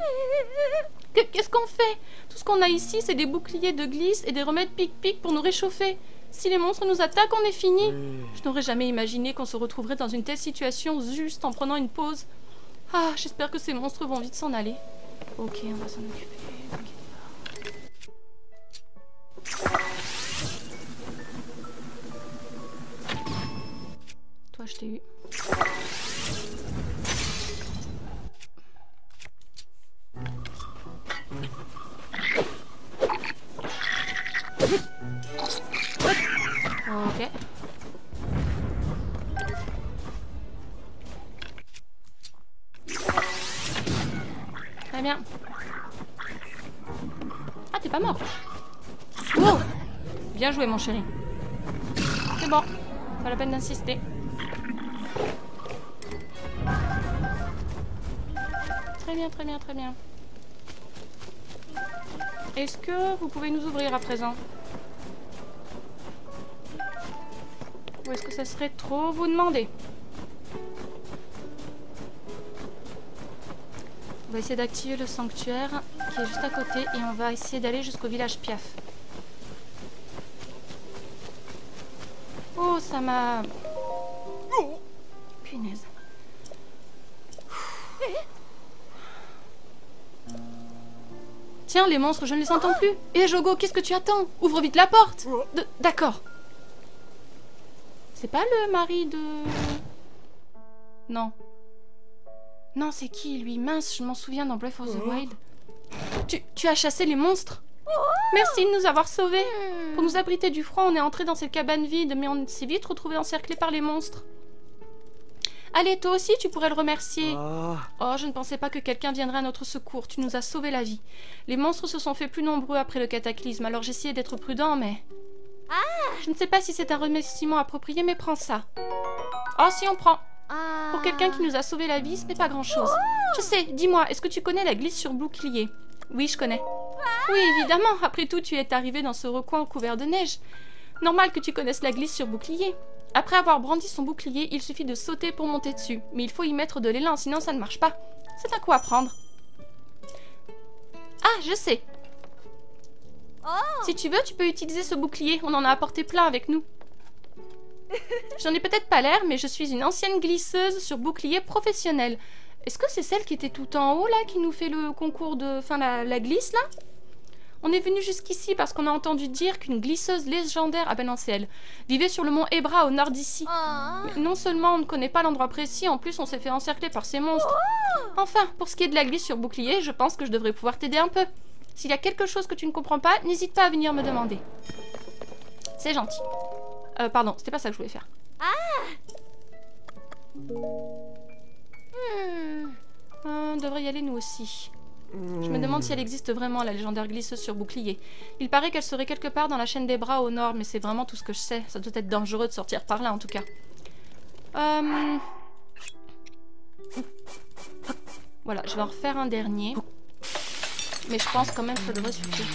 Qu'est-ce qu'on fait? Tout ce qu'on a ici, c'est des boucliers de glisse et des remèdes pic-pic pour nous réchauffer. Si les monstres nous attaquent, on est fini. Je n'aurais jamais imaginé qu'on se retrouverait dans une telle situation juste en prenant une pause. Ah, j'espère que ces monstres vont vite s'en aller. Ok, on va s'en occuper. Toi, je t'ai eu. Ok. Très bien. Ah, t'es pas mort. Oh, bien joué, mon chéri. C'est bon. Pas la peine d'insister. Très bien, très bien, très bien. Est-ce que vous pouvez nous ouvrir à présent? Ou est-ce que ça serait trop vous demander? On va essayer d'activer le sanctuaire qui est juste à côté et on va essayer d'aller jusqu'au village Piaf. Oh, ça m'a... Punaise. Tiens, les monstres, je ne les entends plus. Et Jogo, qu'est-ce que tu attends? Ouvre vite la porte. D'accord. C'est pas le mari de... Non. Non, c'est qui, lui? Mince, je m'en souviens dans Breath of the Wild. Tu as chassé les monstres? Merci de nous avoir sauvés. Pour nous abriter du froid, on est entré dans cette cabane vide, mais on s'est vite retrouvé encerclés par les monstres. Allez, toi aussi, tu pourrais le remercier. Oh, je ne pensais pas que quelqu'un viendrait à notre secours. Tu nous as sauvé la vie. Les monstres se sont fait plus nombreux après le cataclysme, alors j'essayais d'être prudent, mais... Je ne sais pas si c'est un remerciement approprié, mais prends ça. Oh, si, on prend. Pour quelqu'un qui nous a sauvé la vie, ce n'est pas grand-chose. Je sais, dis-moi, est-ce que tu connais la glisse sur bouclier? Oui, je connais. Oui, évidemment, après tout, tu es arrivé dans ce recoin couvert de neige. Normal que tu connaisses la glisse sur bouclier. Après avoir brandi son bouclier, il suffit de sauter pour monter dessus. Mais il faut y mettre de l'élan, sinon ça ne marche pas. C'est un coup à prendre. Ah, je sais. Si tu veux, tu peux utiliser ce bouclier. On en a apporté plein avec nous. J'en ai peut-être pas l'air, mais je suis une ancienne glisseuse sur bouclier professionnelle. Est-ce que c'est celle qui était tout en haut, là, qui nous fait le concours de... Enfin, la glisse, là? On est venu jusqu'ici parce qu'on a entendu dire qu'une glisseuse légendaire... Ah ben non, c'est elle. Vivait sur le mont Ebra, au nord d'ici. Mais non seulement on ne connaît pas l'endroit précis, en plus on s'est fait encercler par ces monstres. Enfin, pour ce qui est de la glisse sur bouclier, je pense que je devrais pouvoir t'aider un peu. S'il y a quelque chose que tu ne comprends pas, n'hésite pas à venir me demander. C'est gentil. Pardon, c'était pas ça que je voulais faire. On devrait y aller nous aussi. Je me demande si elle existe vraiment, la légendaire glisseuse sur bouclier. Il paraît qu'elle serait quelque part dans la chaîne des bras au nord, mais c'est vraiment tout ce que je sais. Ça doit être dangereux de sortir par là, en tout cas. Voilà, je vais en refaire un dernier. Mais je pense quand même que ça devrait suffire.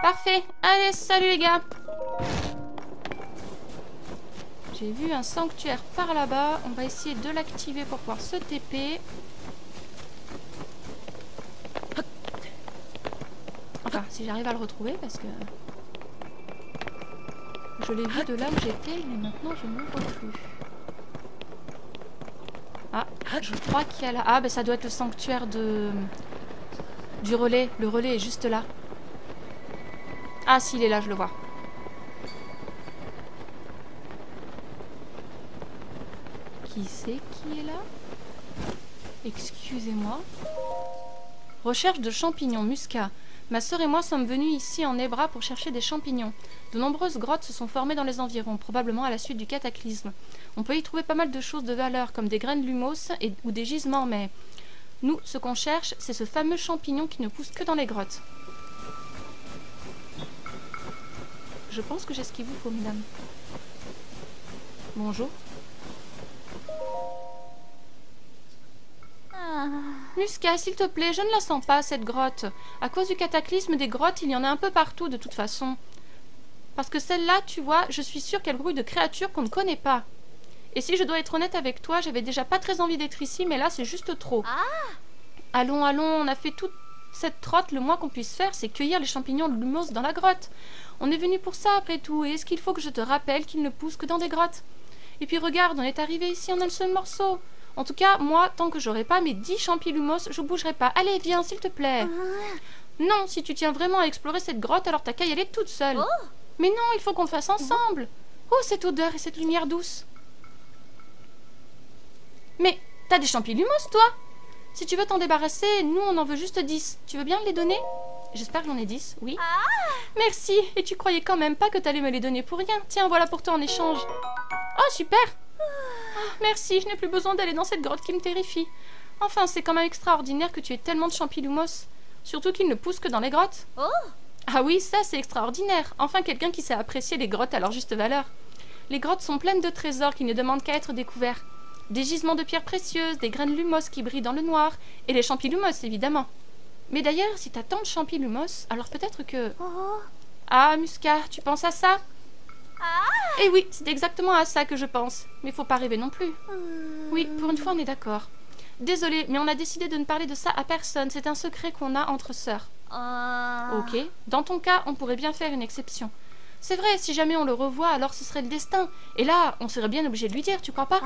Parfait. Allez, salut les gars. J'ai vu un sanctuaire par là-bas. On va essayer de l'activer pour pouvoir se TP. Enfin, si j'arrive à le retrouver, parce que... Je l'ai vu de là où j'étais, mais maintenant je ne le vois plus. Ah, je crois qu'il y a là... Ah, ben ça doit être le sanctuaire de... du relais. Le relais est juste là. Ah, si, il est là, je le vois. Qui c'est qui est là? Excusez-moi. Recherche de champignons, muscat. Ma sœur et moi sommes venus ici en Ebra pour chercher des champignons. De nombreuses grottes se sont formées dans les environs, probablement à la suite du cataclysme. On peut y trouver pas mal de choses de valeur, comme des graines lumos ou des gisements, mais... Nous, ce qu'on cherche, c'est ce fameux champignon qui ne pousse que dans les grottes. Je pense que j'ai ce qu'il vous faut, mesdames. Bonjour. Muscat, s'il te plaît, je ne la sens pas, cette grotte. À cause du cataclysme des grottes, il y en a un peu partout, de toute façon. Parce que celle-là, tu vois, je suis sûre qu'elle grouille de créatures qu'on ne connaît pas. Et si je dois être honnête avec toi, j'avais déjà pas très envie d'être ici, mais là, c'est juste trop. Allons, allons, on a fait toute cette trotte, le moins qu'on puisse faire, c'est cueillir les champignons de lumos dans la grotte. On est venu pour ça, après tout, et est-ce qu'il faut que je te rappelle qu'ils ne poussent que dans des grottes? Et puis regarde, on est arrivé ici en un seul morceau. En tout cas, moi, tant que j'aurai pas mes 10 champilumos, je bougerai pas. Allez, viens, s'il te plaît. Non, si tu tiens vraiment à explorer cette grotte, alors t'as qu'à y aller toute seule. Mais non, il faut qu'on le fasse ensemble. Oh, cette odeur et cette lumière douce. Mais t'as des champilumos, toi? Si tu veux t'en débarrasser, nous, on en veut juste 10. Tu veux bien me les donner? J'espère que j'en ai 10, oui. Merci. Et tu croyais quand même pas que t'allais me les donner pour rien. Tiens, voilà pour toi en échange. Oh, super. Merci, je n'ai plus besoin d'aller dans cette grotte qui me terrifie. Enfin, c'est quand même extraordinaire que tu aies tellement de champilumos. Surtout qu'ils ne poussent que dans les grottes. Ah oui, ça c'est extraordinaire. Enfin, quelqu'un qui sait apprécier les grottes à leur juste valeur. Les grottes sont pleines de trésors qui ne demandent qu'à être découverts. Des gisements de pierres précieuses, des graines lumos qui brillent dans le noir, et les champilumos, évidemment. Mais d'ailleurs, si t'as tant de champilumos, alors peut-être que... Ah, Musca, tu penses à ça? Eh oui, c'est exactement à ça que je pense. Mais faut pas rêver non plus. Oui, pour une fois, on est d'accord. Désolée, mais on a décidé de ne parler de ça à personne. C'est un secret qu'on a entre sœurs. Ok. Dans ton cas, on pourrait bien faire une exception. C'est vrai, si jamais on le revoit, alors ce serait le destin. Et là, on serait bien obligé de lui dire, tu crois pas?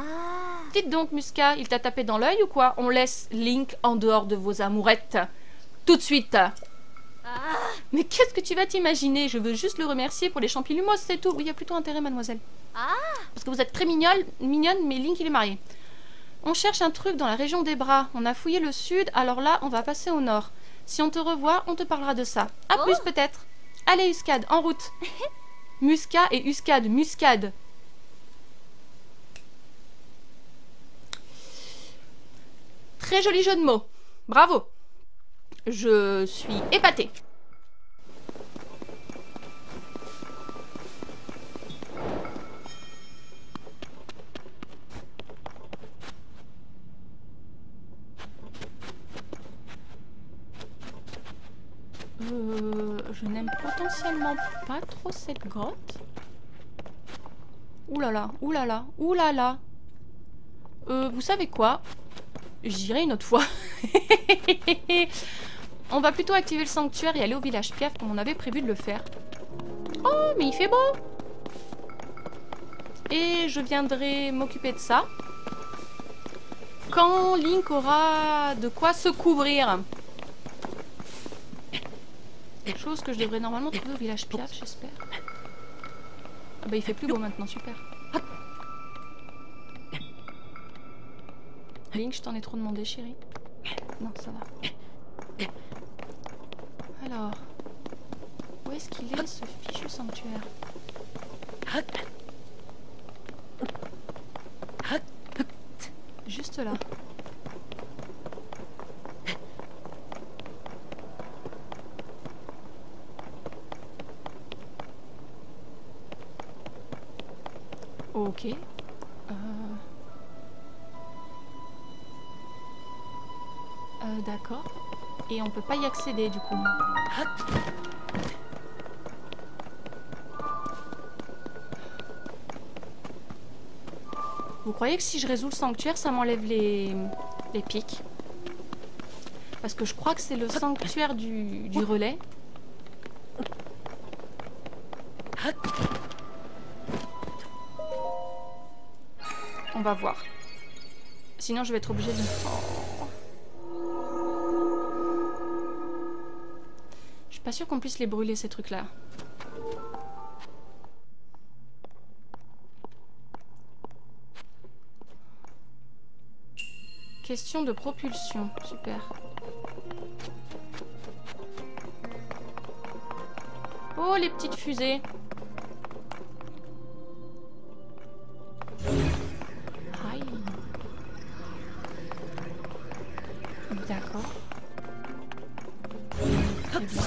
Dites donc, Musca, il t'a tapé dans l'œil ou quoi? On laisse Link en dehors de vos amourettes. Tout de suite. Mais qu'est-ce que tu vas t'imaginer? Je veux juste le remercier pour les champilumos, c'est tout. Oui, il y a plutôt intérêt, mademoiselle. Parce que vous êtes très mignonne, mais Link, il est marié. On cherche un truc dans la région des bras. On a fouillé le sud, alors là, on va passer au nord. Si on te revoit, on te parlera de ça. À plus, peut-être. Allez, Uscade, en route. Musca et Uscade, Muscade. Très joli jeu de mots. Bravo. Je suis épatée. Je n'aime potentiellement pas trop cette grotte. Ouh là là, ouh là là, ouh là là. Vous savez quoi? J'irai une autre fois. On va plutôt activer le sanctuaire et aller au village Piaf comme on avait prévu de le faire. Oh, mais il fait beau! Et je viendrai m'occuper de ça quand Link aura de quoi se couvrir. Chose que je devrais normalement trouver au village Piaf, j'espère. Ah bah il fait plus beau maintenant, super. Link, je t'en ai trop demandé, chérie. Non, ça va. Alors, où est-ce qu'il est, ce fichu sanctuaire? Juste là. Ok. D'accord. Et on peut pas y accéder du coup. Vous croyez que si je résous le sanctuaire, ça m'enlève les pics? Parce que je crois que c'est le sanctuaire du relais. On va voir. Sinon, je vais être obligée de... Oh. Je suis pas sûre qu'on puisse les brûler, ces trucs-là. Question de propulsion. Super. Oh, les petites fusées. Aïe. D'accord. Très bien.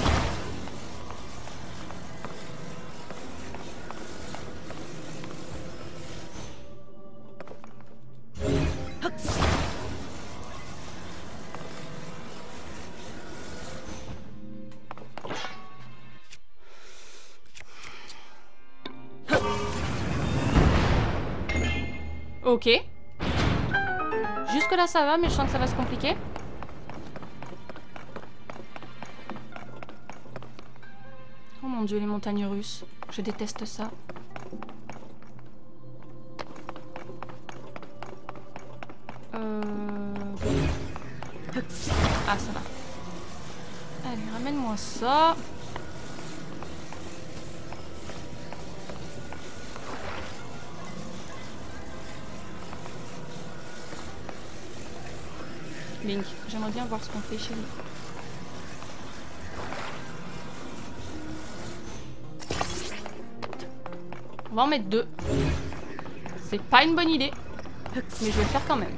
Ok. Jusque là ça va, mais je sens que ça va se compliquer. Oh mon dieu, les montagnes russes. Je déteste ça. Ah, ça va. Allez, ramène-moi ça. Link, j'aimerais bien voir ce qu'on fait chez lui. On va en mettre 2. C'est pas une bonne idée, mais je vais le faire quand même.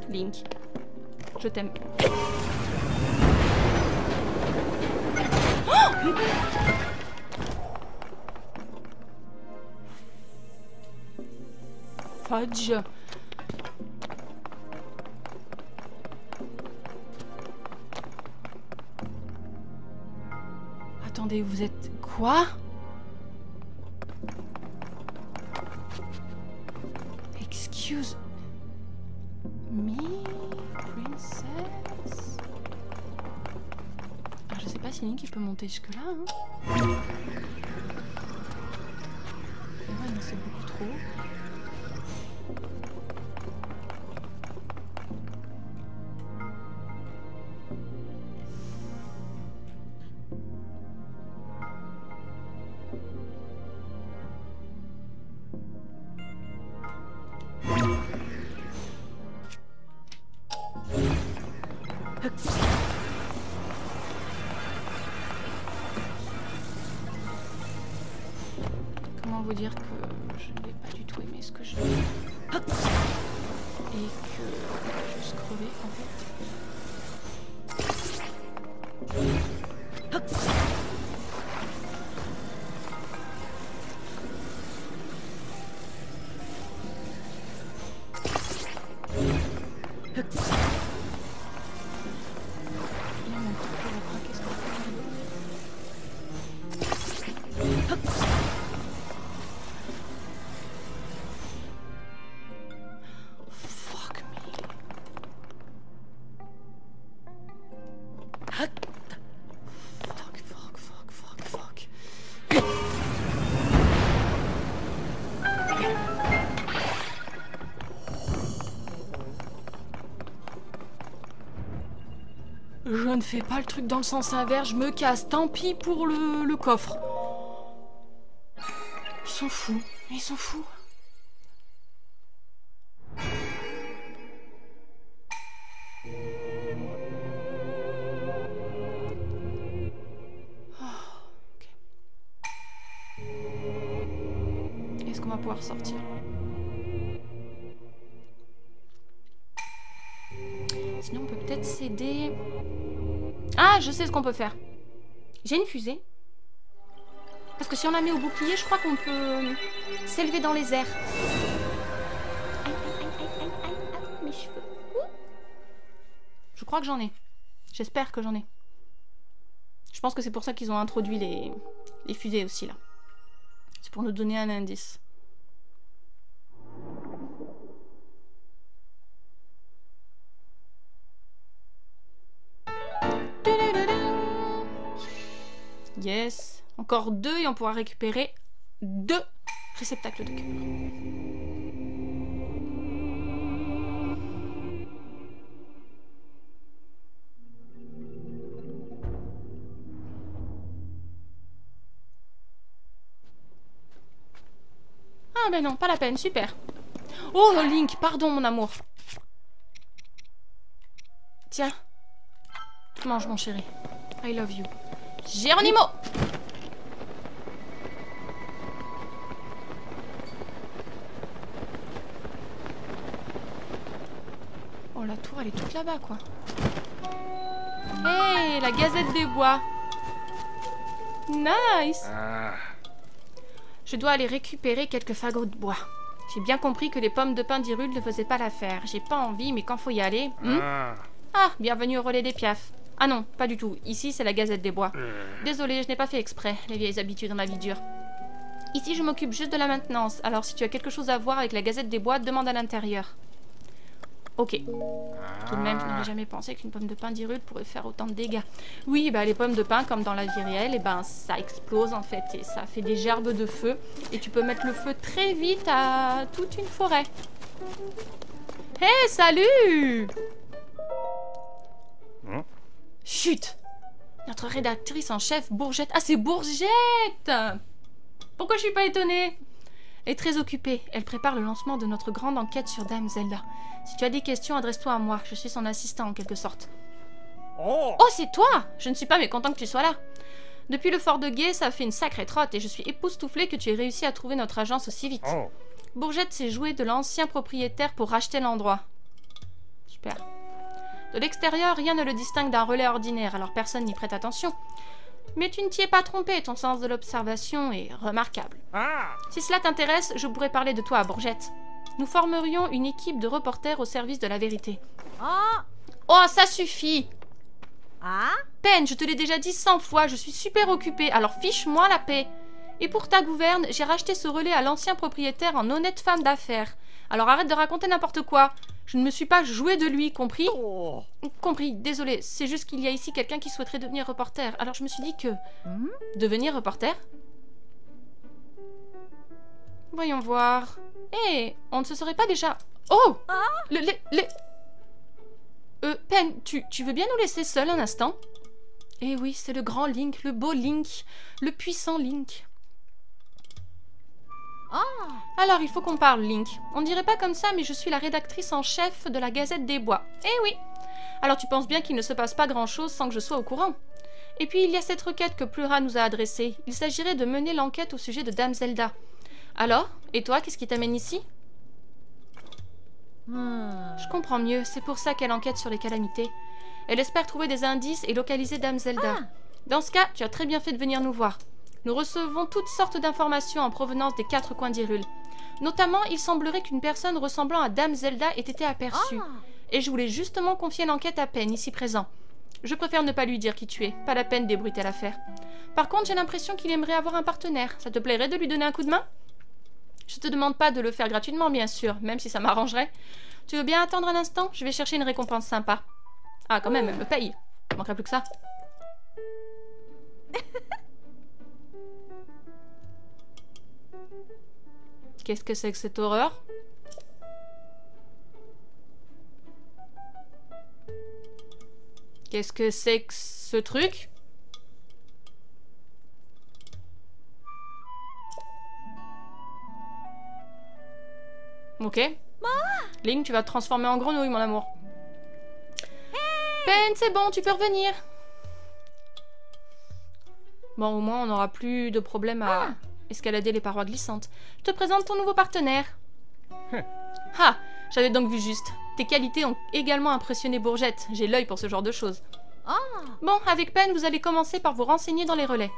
Link, je t'aime. Oh! Fudge. Attendez, vous êtes quoi? Excuse me, princess. Alors, je sais pas si Link il peut monter jusque là. Hein. Ouais, non, c'est beaucoup trop. Comment vous dire que je ne vais pas du tout aimer ce que je fais et que je vais juste crever en fait. Et en même temps, je vois pas qu'est-ce qu'on peut faire d'autre. Fuck me. Fuck. Je ne fais pas le truc dans le sens inverse, je me casse. Tant pis pour le coffre. Ils sont fous. Ils sont fous. Ok. Est-ce qu'on va pouvoir sortir? Sinon, on peut peut-être s'aider. Ah, je sais ce qu'on peut faire. J'ai une fusée. Parce que si on la met au bouclier, je crois qu'on peut s'élever dans les airs. Aïe, mes cheveux. Je crois que j'en ai. J'espère que j'en ai. Je pense que c'est pour ça qu'ils ont introduit les fusées aussi, là. C'est pour nous donner un indice. Yes. Encore 2 et on pourra récupérer 2 réceptacles de cœur. Ah ben non, pas la peine, super. Oh Link, pardon mon amour. Tiens. Mange mon chéri. I love you. Geronimo! Oh, la tour, elle est toute là-bas, quoi. Hey, la gazette des bois. Nice! Je dois aller récupérer quelques fagots de bois. J'ai bien compris que les pommes de pin d'Hyrule ne faisaient pas l'affaire. J'ai pas envie, mais quand faut y aller... Ah, bienvenue au relais des Piaf. Ah non, pas du tout. Ici, c'est la Gazette des Bois. Désolée, je n'ai pas fait exprès. Les vieilles habitudes dans la vie dure. Ici, je m'occupe juste de la maintenance. Alors, si tu as quelque chose à voir avec la Gazette des Bois, demande à l'intérieur. Ok. Tout de même, je n'aurais jamais pensé qu'une pomme de pin d'Hyrule pourrait faire autant de dégâts. Oui, bah les pommes de pin, comme dans la vie réelle, et ben ça explose en fait, et ça fait des gerbes de feu. Et tu peux mettre le feu très vite à toute une forêt. Hé, salut! Chut! Notre rédactrice en chef, Bourgette... Ah, c'est Bourgette! Pourquoi je suis pas étonnée? Elle est très occupée. Elle prépare le lancement de notre grande enquête sur Dame Zelda. Si tu as des questions, adresse-toi à moi. Je suis son assistant en quelque sorte. Oh, c'est toi! Je ne suis pas mécontent que tu sois là. Depuis le fort de Gué, ça a fait une sacrée trotte et je suis époustouflée que tu aies réussi à trouver notre agence aussi vite. Bourgette s'est jouée de l'ancien propriétaire pour racheter l'endroit. Super. De l'extérieur, rien ne le distingue d'un relais ordinaire, alors personne n'y prête attention. Mais tu ne t'y es pas trompé, ton sens de l'observation est remarquable. Si cela t'intéresse, je pourrais parler de toi à Bourgette. Nous formerions une équipe de reporters au service de la vérité. Oh, ça suffit! Pen, je te l'ai déjà dit 100 fois, je suis super occupée, alors fiche-moi la paix. Et pour ta gouverne, j'ai racheté ce relais à l'ancien propriétaire en honnête femme d'affaires. Alors arrête de raconter n'importe quoi. Je ne me suis pas jouée de lui, compris? Compris, désolé, c'est juste qu'il y a ici quelqu'un qui souhaiterait devenir reporter. Alors je me suis dit que... Devenir reporter? Voyons voir... Hé, on ne se serait pas déjà... Oh! Pen, tu veux bien nous laisser seuls un instant? Eh oui, c'est le grand Link, le beau Link, le puissant Link. Alors, il faut qu'on parle, Link. On dirait pas comme ça, mais je suis la rédactrice en chef de la Gazette des Bois. Eh oui! Alors tu penses bien qu'il ne se passe pas grand-chose sans que je sois au courant. Et puis, il y a cette requête que Plura nous a adressée. Il s'agirait de mener l'enquête au sujet de Dame Zelda. Alors? Et toi, qu'est-ce qui t'amène ici? Je comprends mieux, c'est pour ça qu'elle enquête sur les calamités. Elle espère trouver des indices et localiser Dame Zelda. Dans ce cas, tu as très bien fait de venir nous voir. Nous recevons toutes sortes d'informations en provenance des 4 coins d'Hyrule. Notamment, il semblerait qu'une personne ressemblant à Dame Zelda ait été aperçue. Et je voulais justement confier l'enquête à Pen, ici présent. Je préfère ne pas lui dire qui tu es, pas la peine d'ébruiter l'affaire. Par contre, j'ai l'impression qu'il aimerait avoir un partenaire. Ça te plairait de lui donner un coup de main? Je te demande pas de le faire gratuitement, bien sûr, même si ça m'arrangerait. Tu veux bien attendre un instant? Je vais chercher une récompense sympa. Ah, quand même, elle me paye. Il manquerait plus que ça. Qu'est-ce que c'est que cette horreur? Qu'est-ce que c'est que ce truc? Ok. Link, tu vas te transformer en grenouille, mon amour. Pen, c'est bon, tu peux revenir. Bon, au moins, on n'aura plus de problème à escalader les parois glissantes. Je te présente ton nouveau partenaire. Ah, j'avais donc vu juste. Tes qualités ont également impressionné Bourgette. J'ai l'œil pour ce genre de choses. Bon, avec Pen, vous allez commencer par vous renseigner dans les relais.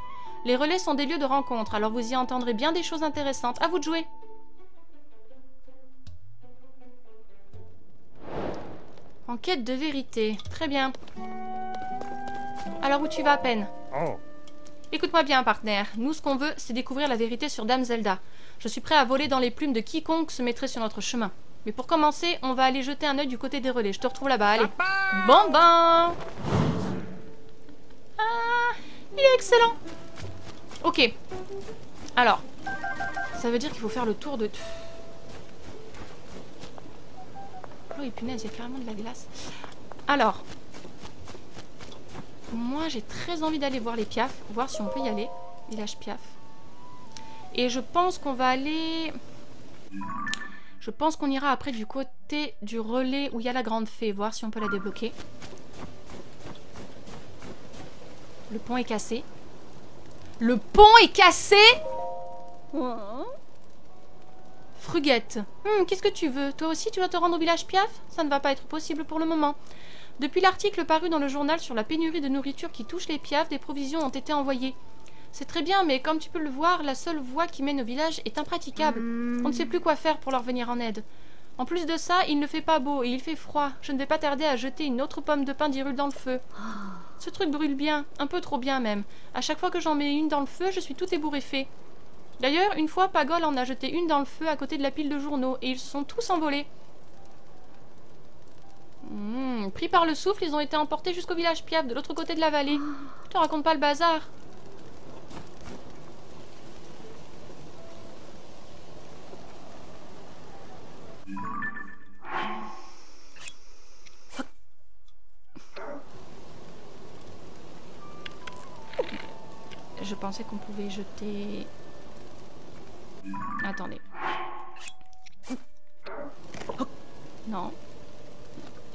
Les relais sont des lieux de rencontre, alors vous y entendrez bien des choses intéressantes. À vous de jouer. Enquête de vérité. Très bien. Alors où tu vas, Pen? Écoute-moi bien, partenaire. Nous, ce qu'on veut, c'est découvrir la vérité sur Dame Zelda. Je suis prêt à voler dans les plumes de quiconque se mettrait sur notre chemin. Mais pour commencer, on va aller jeter un œil du côté des relais. Je te retrouve là-bas, allez. Bon ben... Ah, il est excellent. Ok. Alors, ça veut dire qu'il faut faire le tour de... Oh, et punaise, il y a carrément de la glace. Alors... Moi, j'ai très envie d'aller voir les Piaf, voir si on peut y aller. Village Piaf. Et je pense qu'on va aller... Je pense qu'on ira après du côté du relais où il y a la grande fée, voir si on peut la débloquer. Le pont est cassé. Le pont est cassé? Fruguette. Qu'est-ce que tu veux? Toi aussi, tu vas te rendre au village Piaf? Ça ne va pas être possible pour le moment. Depuis l'article paru dans le journal sur la pénurie de nourriture qui touche les Piaf, des provisions ont été envoyées. C'est très bien, mais comme tu peux le voir, la seule voie qui mène au village est impraticable. On ne sait plus quoi faire pour leur venir en aide. En plus de ça, il ne fait pas beau et il fait froid. Je ne vais pas tarder à jeter une autre pomme de pain d'Hyrule dans le feu. Ce truc brûle bien, un peu trop bien même. À chaque fois que j'en mets une dans le feu, je suis tout ébouriffée. D'ailleurs, une fois, Pagol en a jeté une dans le feu à côté de la pile de journaux et ils se sont tous envolés. Pris par le souffle, ils ont été emportés jusqu'au village Piaf, de l'autre côté de la vallée. Je te raconte pas le bazar. Je pensais qu'on pouvait jeter... Attendez. Non.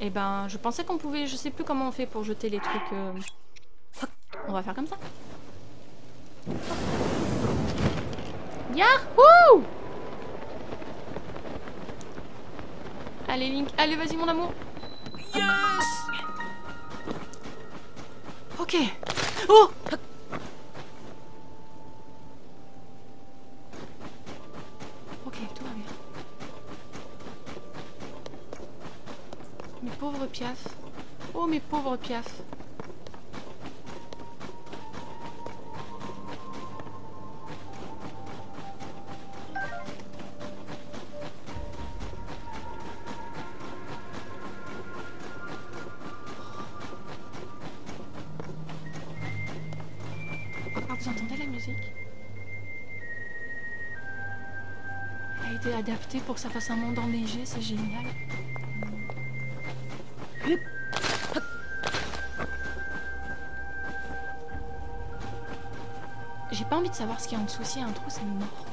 Eh ben, je pensais qu'on pouvait... Je sais plus comment on fait pour jeter les trucs... On va faire comme ça. Yahoo! Allez, Link. Allez, vas-y, mon amour. Yes! Ok. Oh! Ok, tout va bien. Mes pauvres Piaf. Oh, mes pauvres Piaf. Ah, vous entendez la musique? Elle a été adaptée pour que ça fasse un monde enneigé, c'est génial. J'ai pas envie de savoir ce qu'il y a en dessous. S'il y a un trou, c'est mort.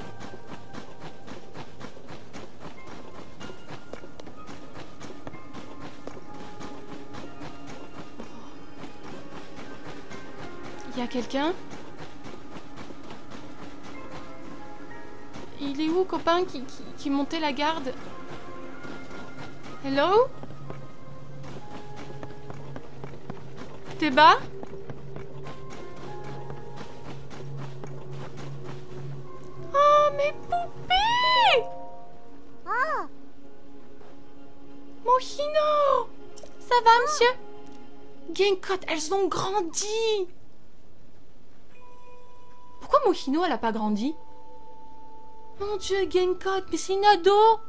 Il y a quelqu'un? Il est où, copain, qui montait la garde? Hello? T'es bas? Oh, mes poupées! Mohino! Ça va, monsieur? Genkot, elles ont grandi! Pourquoi Mohino, elle a pas grandi? Mon Dieu, Genkot, mais c'est une ado!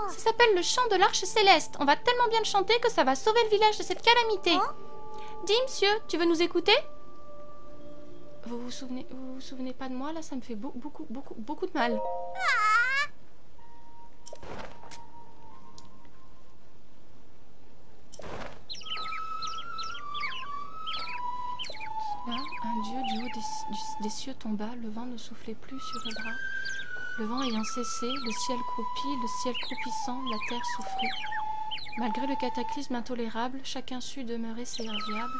Ça s'appelle le chant de l'arche céleste. On va tellement bien le chanter que ça va sauver le village de cette calamité. Dis, monsieur, tu veux nous écouter? Vous vous souvenez pas de moi? Là, ça me fait beaucoup de mal. Là, un dieu du haut des cieux tomba. Le vent ne soufflait plus sur les bras. Le vent ayant cessé, le ciel croupit, le ciel croupissant, la terre souffrit. Malgré le cataclysme intolérable, chacun sut demeurer serviable.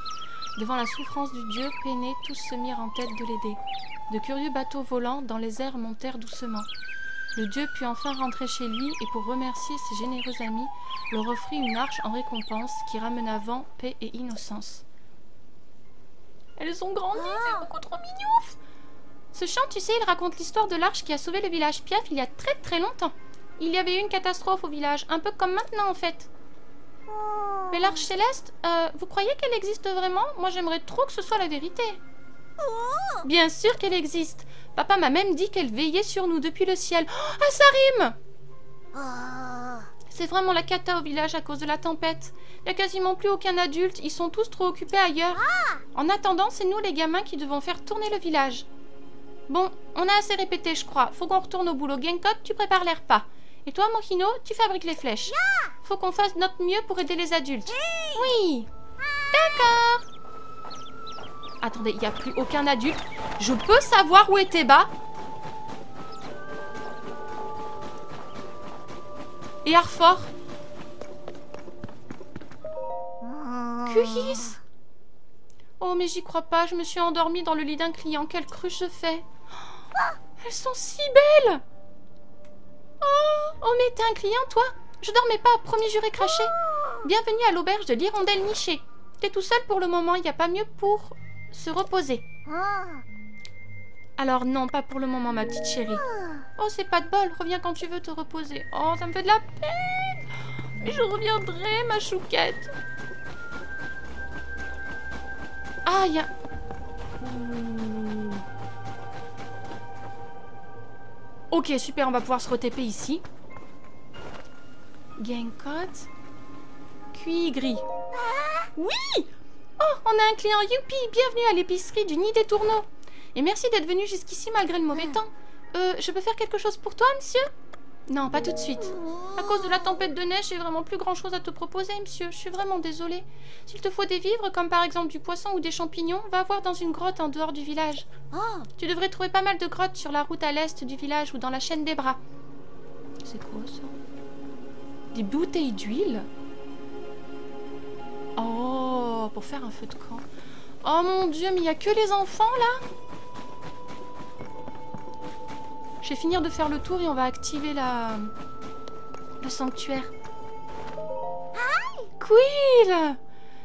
Devant la souffrance du dieu, peinés, tous se mirent en tête de l'aider. De curieux bateaux volants dans les airs montèrent doucement. Le dieu put enfin rentrer chez lui et pour remercier ses généreux amis, leur offrit une arche en récompense qui ramena vent, paix et innocence. Elles ont grandi, c'est beaucoup trop mignon. Ce chant, tu sais, il raconte l'histoire de l'arche qui a sauvé le village Piaf il y a très longtemps. Il y avait eu une catastrophe au village, un peu comme maintenant en fait. Mais l'arche céleste, vous croyez qu'elle existe vraiment? Moi j'aimerais trop que ce soit la vérité. Bien sûr qu'elle existe. Papa m'a même dit qu'elle veillait sur nous depuis le ciel. Oh, ah, ça rime! C'est vraiment la cata au village à cause de la tempête. Il n'y a quasiment plus aucun adulte, ils sont tous trop occupés ailleurs. En attendant, c'est nous les gamins qui devons faire tourner le village. Bon, on a assez répété, je crois. Faut qu'on retourne au boulot. Genkot, tu prépares les repas. Et toi, Mohino, tu fabriques les flèches. Faut qu'on fasse notre mieux pour aider les adultes. Oui. D'accord. Attendez, il n'y a plus aucun adulte. Je peux savoir où est Teba? Et Arfor? Kuhis? Oh, mais j'y crois pas. Je me suis endormie dans le lit d'un client. Quelle cruche je fais. Elles sont si belles. Oh, mais t'es un client, toi? Je dormais pas, promis juré craché. Bienvenue à l'auberge de l'Hirondelle Nichée. T'es tout seul pour le moment, il n'y a pas mieux pour se reposer. Alors non, pas pour le moment, ma petite chérie. Oh, c'est pas de bol. Reviens quand tu veux te reposer. Oh, ça me fait de la peine. Mais je reviendrai, ma chouquette. Ah, il y a... Ok, super, on va pouvoir se re-TP ici. Gaincote. Cuit gris. Oui! Oh, on a un client, youpi! Bienvenue à l'épicerie du Nid des Tourneaux. Et merci d'être venu jusqu'ici malgré le mauvais temps. Je peux faire quelque chose pour toi, monsieur? Non, pas tout de suite. À cause de la tempête de neige, j'ai vraiment plus grand chose à te proposer, monsieur. Je suis vraiment désolée. S'il te faut des vivres, comme par exemple du poisson ou des champignons, va voir dans une grotte en dehors du village. Tu devrais trouver pas mal de grottes sur la route à l'est du village ou dans la chaîne des bras. C'est quoi ça? Des bouteilles d'huile? Oh, pour faire un feu de camp. Oh mon dieu, mais il n'y a que les enfants là? Je vais finir de faire le tour et on va activer le sanctuaire. Quill!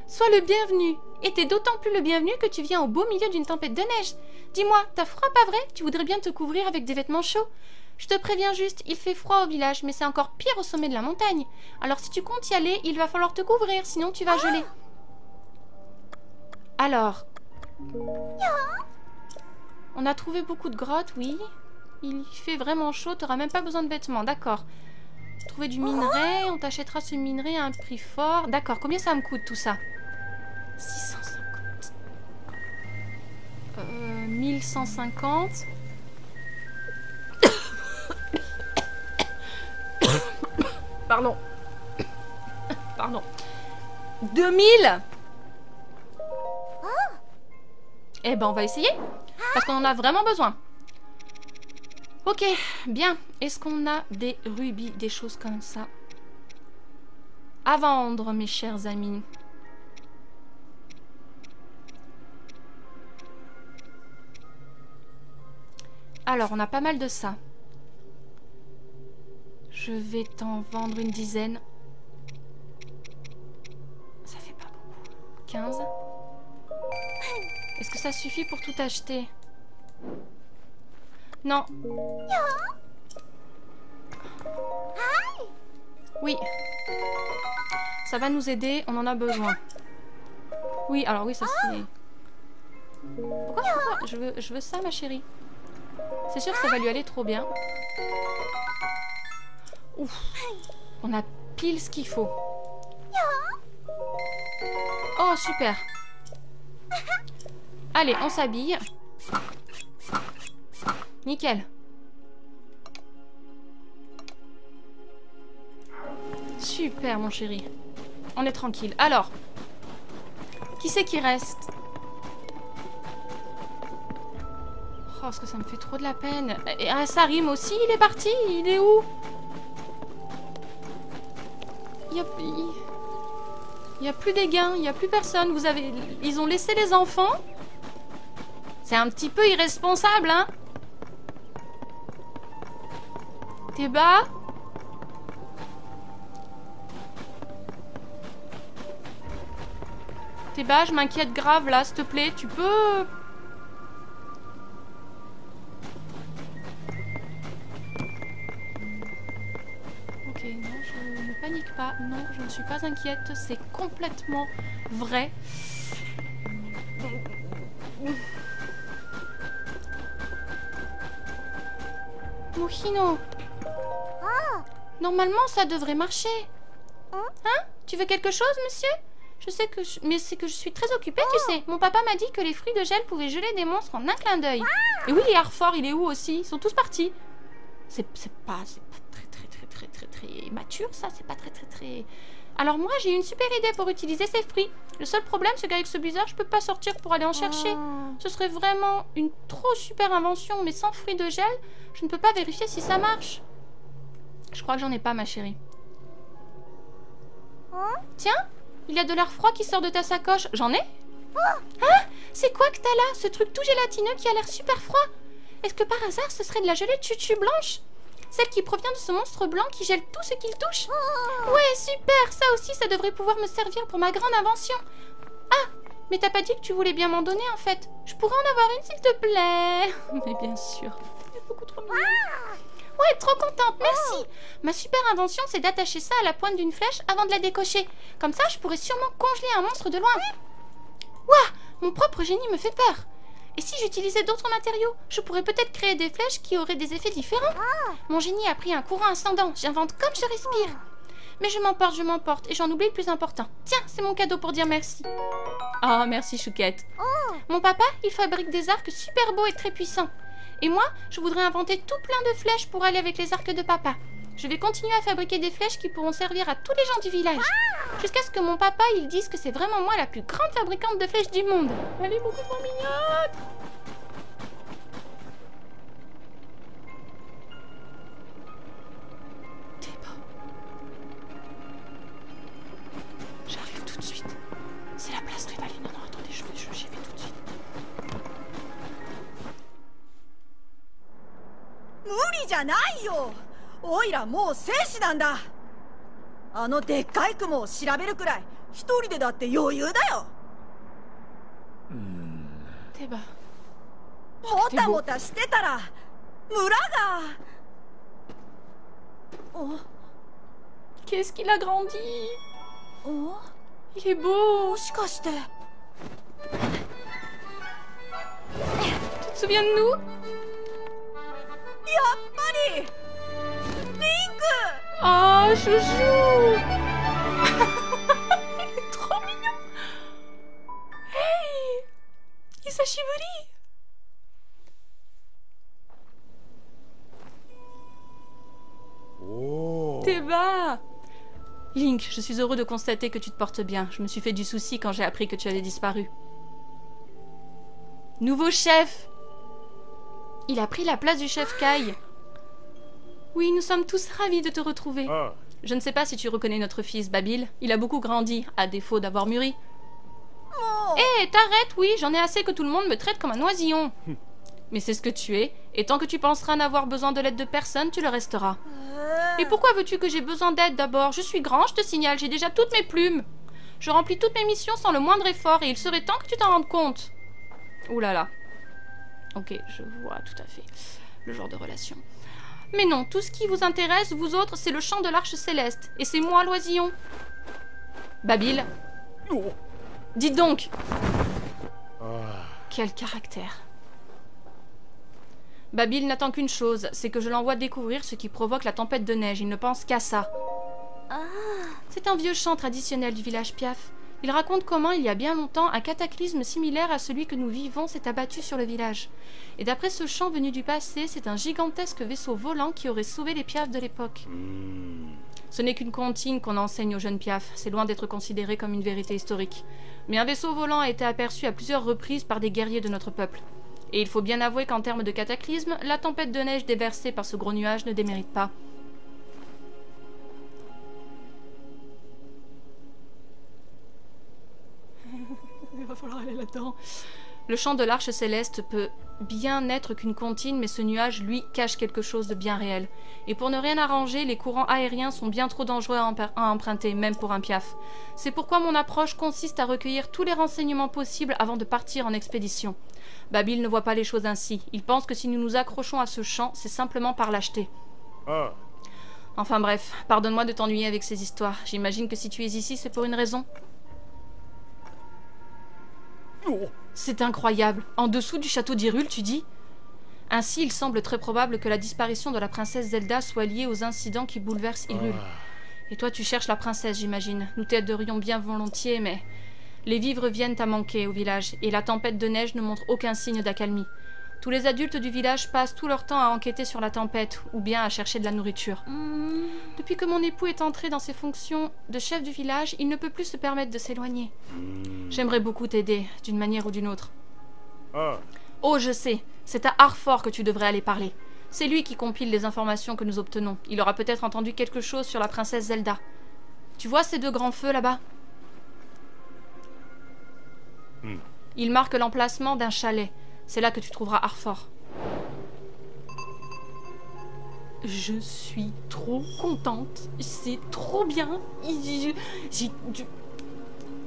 Sois le bienvenu. Et t'es d'autant plus le bienvenu que tu viens au beau milieu d'une tempête de neige. Dis-moi, t'as froid pas vrai? Tu voudrais bien te couvrir avec des vêtements chauds? Je te préviens juste, il fait froid au village, mais c'est encore pire au sommet de la montagne. Alors si tu comptes y aller, il va falloir te couvrir, sinon tu vas geler. Alors... On a trouvé beaucoup de grottes, oui. Il fait vraiment chaud, t'auras même pas besoin de vêtements, d'accord. Trouver du minerai, on t'achètera ce minerai à un prix fort. D'accord, combien ça me coûte tout ça? 650. 1150. Pardon. Pardon. 2000. Eh ben, on va essayer. Parce qu'on en a vraiment besoin. Ok, bien. Est-ce qu'on a des rubis, des choses comme ça à vendre, mes chers amis? Alors, on a pas mal de ça. Je vais t'en vendre une dizaine. Ça fait pas beaucoup. 15. Est-ce que ça suffit pour tout acheter? Non. Oui. Ça va nous aider, on en a besoin. Oui, alors oui, ça c'est... Pourquoi je veux ça, ma chérie. C'est sûr que ça va lui aller trop bien. Ouf. On a pile ce qu'il faut. Oh, super. Allez, on s'habille. Nickel. Super, mon chéri. On est tranquille. Alors, qui c'est qui reste? Oh, parce que ça me fait trop de la peine. Et Sarim aussi, il est parti. Il est où? Il y a plus des gains. Il n'y a plus personne. Ils ont laissé les enfants. C'est un petit peu irresponsable, hein? T'es bas? T'es bas, je m'inquiète grave là, s'il te plaît, tu peux... Ok, non, je ne panique pas, non, je ne suis pas inquiète, c'est complètement vrai. Mouchino. Normalement, ça devrait marcher. Hein? Tu veux quelque chose, monsieur? Je sais que... Mais c'est que je suis très occupée, tu sais. Mon papa m'a dit que les fruits de gel pouvaient geler des monstres en un clin d'œil. Et oui, Harfort, il est où aussi? Ils sont tous partis. C'est pas très mature, ça. C'est pas très... Alors moi, j'ai une super idée pour utiliser ces fruits. Le seul problème, c'est qu'avec ce blizzard, je peux pas sortir pour aller en chercher. Ce serait vraiment une trop super invention, mais sans fruits de gel, je ne peux pas vérifier si ça marche. Je crois que j'en ai pas, ma chérie. Tiens, il y a de l'air froid qui sort de ta sacoche. J'en ai? Hein? C'est quoi que t'as là? Ce truc tout gélatineux qui a l'air super froid? Est-ce que par hasard, ce serait de la gelée de chuchu blanche? Celle qui provient de ce monstre blanc qui gèle tout ce qu'il touche? Ouais, super! Ça aussi, ça devrait pouvoir me servir pour ma grande invention. Ah! Mais t'as pas dit que tu voulais bien m'en donner, en fait. Je pourrais en avoir une, s'il te plaît? Mais bien sûr. C'est beaucoup trop mignon. Ouais, trop contente, merci. Ma super invention, c'est d'attacher ça à la pointe d'une flèche avant de la décocher. Comme ça, je pourrais sûrement congeler un monstre de loin. Ouah, mon propre génie me fait peur. Et si j'utilisais d'autres matériaux, je pourrais peut-être créer des flèches qui auraient des effets différents. Mon génie a pris un courant ascendant, j'invente comme je respire. Mais je m'emporte, et j'en oublie le plus important. Tiens, c'est mon cadeau pour dire merci. Oh, merci Chouquette. Mon papa, il fabrique des arcs super beaux et très puissants. Et moi, je voudrais inventer tout plein de flèches pour aller avec les arcs de papa. Je vais continuer à fabriquer des flèches qui pourront servir à tous les gens du village. Jusqu'à ce que mon papa, il dise que c'est vraiment moi la plus grande fabricante de flèches du monde. Elle est beaucoup trop mignonne. J'arrive tout de suite. C'est la place Rivaline. Non, attendez, j'y vais tout de suite. 無理じゃないよ。おいらもう戦士なんだ。あのでっかい雲を調べるくらい一人でだって余裕だよ。手羽。もたもたしてたら村が。お。 Qu'est-ce qu'il a grandi? お。 Il est beau. もしかして。 Tu te souviens de nous? やっぱり。リンク。 Oh, chouchou. Il est trop mignon. Hey, Hisashiburi. Oh. Teba. Link, je suis heureux de constater que tu te portes bien. Je me suis fait du souci quand j'ai appris que tu avais disparu. Nouveau chef. Il a pris la place du chef Kai. Oui, nous sommes tous ravis de te retrouver. Ah. Je ne sais pas si tu reconnais notre fils, Babil. Il a beaucoup grandi, à défaut d'avoir mûri. Hé, t'arrêtes, oui, j'en ai assez que tout le monde me traite comme un oisillon. Mais c'est ce que tu es, et tant que tu penseras n'avoir besoin de l'aide de personne, tu le resteras. Et pourquoi veux-tu que j'ai besoin d'aide d'abord? Je suis grand, je te signale, j'ai déjà toutes mes plumes. Je remplis toutes mes missions sans le moindre effort, et il serait temps que tu t'en rendes compte. Ouh là là. Ok, je vois tout à fait le genre de relation. Mais non, tout ce qui vous intéresse, vous autres, c'est le chant de l'Arche Céleste. Et c'est moi, l'oisillon. Babil. Dites donc. Quel caractère. Babil n'attend qu'une chose, c'est que je l'envoie découvrir ce qui provoque la tempête de neige. Il ne pense qu'à ça. C'est un vieux chant traditionnel du village Piaf. Il raconte comment, il y a bien longtemps, un cataclysme similaire à celui que nous vivons s'est abattu sur le village. Et d'après ce chant venu du passé, c'est un gigantesque vaisseau volant qui aurait sauvé les Piaf de l'époque. Ce n'est qu'une comptine qu'on enseigne aux jeunes Piaf, c'est loin d'être considéré comme une vérité historique. Mais un vaisseau volant a été aperçu à plusieurs reprises par des guerriers de notre peuple. Et il faut bien avouer qu'en termes de cataclysme, la tempête de neige déversée par ce gros nuage ne démérite pas. Il va falloir aller là-dedans. Le chant de l'Arche Céleste peut bien n'être qu'une comptine, mais ce nuage, lui, cache quelque chose de bien réel. Et pour ne rien arranger, les courants aériens sont bien trop dangereux à emprunter, même pour un Piaf. C'est pourquoi mon approche consiste à recueillir tous les renseignements possibles avant de partir en expédition. Babil ne voit pas les choses ainsi. Il pense que si nous nous accrochons à ce chant, c'est simplement par lâcheté. Enfin bref, pardonne-moi de t'ennuyer avec ces histoires. J'imagine que si tu es ici, c'est pour une raison. C'est incroyable. En dessous du château d'Hyrule, tu dis? Ainsi, il semble très probable que la disparition de la princesse Zelda soit liée aux incidents qui bouleversent Hyrule. Et toi, tu cherches la princesse, j'imagine. Nous t'aiderions bien volontiers, mais... les vivres viennent à manquer au village, et la tempête de neige ne montre aucun signe d'accalmie. Tous les adultes du village passent tout leur temps à enquêter sur la tempête, ou bien à chercher de la nourriture. Depuis que mon époux est entré dans ses fonctions de chef du village, il ne peut plus se permettre de s'éloigner. J'aimerais beaucoup t'aider, d'une manière ou d'une autre. Oh, je sais, c'est à Arfor que tu devrais aller parler. C'est lui qui compile les informations que nous obtenons. Il aura peut-être entendu quelque chose sur la princesse Zelda. Tu vois ces deux grands feux là-bas? Il marque l'emplacement d'un chalet. C'est là que tu trouveras Arfor. Je suis trop contente. C'est trop bien.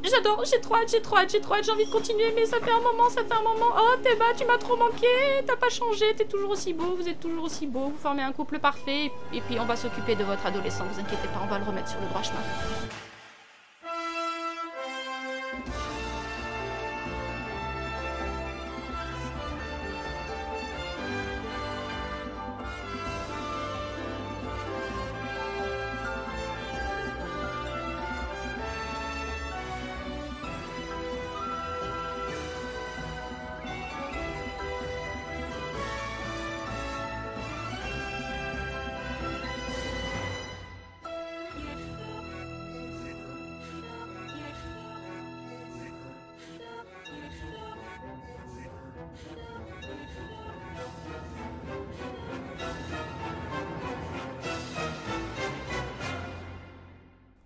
J'adore, j'ai trop hâte, j'ai envie de continuer, mais ça fait un moment. Oh Théba, tu m'as trop manqué, t'as pas changé, t'es toujours aussi beau, vous êtes toujours aussi beau, vous formez un couple parfait, et puis on va s'occuper de votre adolescent, vous inquiétez pas, on va le remettre sur le droit chemin.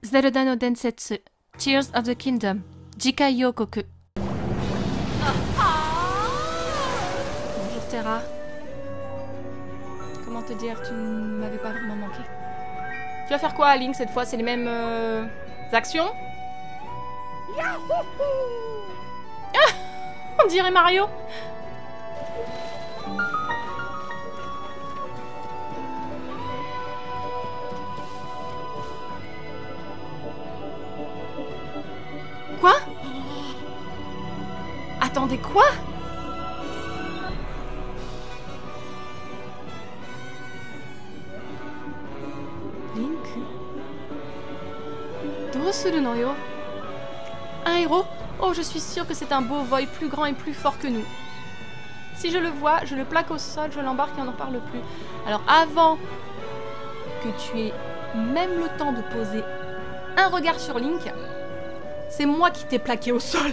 Zelda no Densetsu, Tears of the Kingdom, Jikai Yokoku. Bonjour Terra. Comment te dire, tu ne m'avais pas vraiment manqué. Tu vas faire quoi, Link, cette fois? C'est les mêmes actions? Ah, on dirait Mario. Quoi? Attendez, quoi? Link? Dosuru no yo? Un héros? Oh, je suis sûre que c'est un beau void plus grand et plus fort que nous. Si je le vois, je le plaque au sol, je l'embarque et on n'en parle plus. Alors avant que tu aies même le temps de poser un regard sur Link, c'est moi qui t'ai plaqué au sol.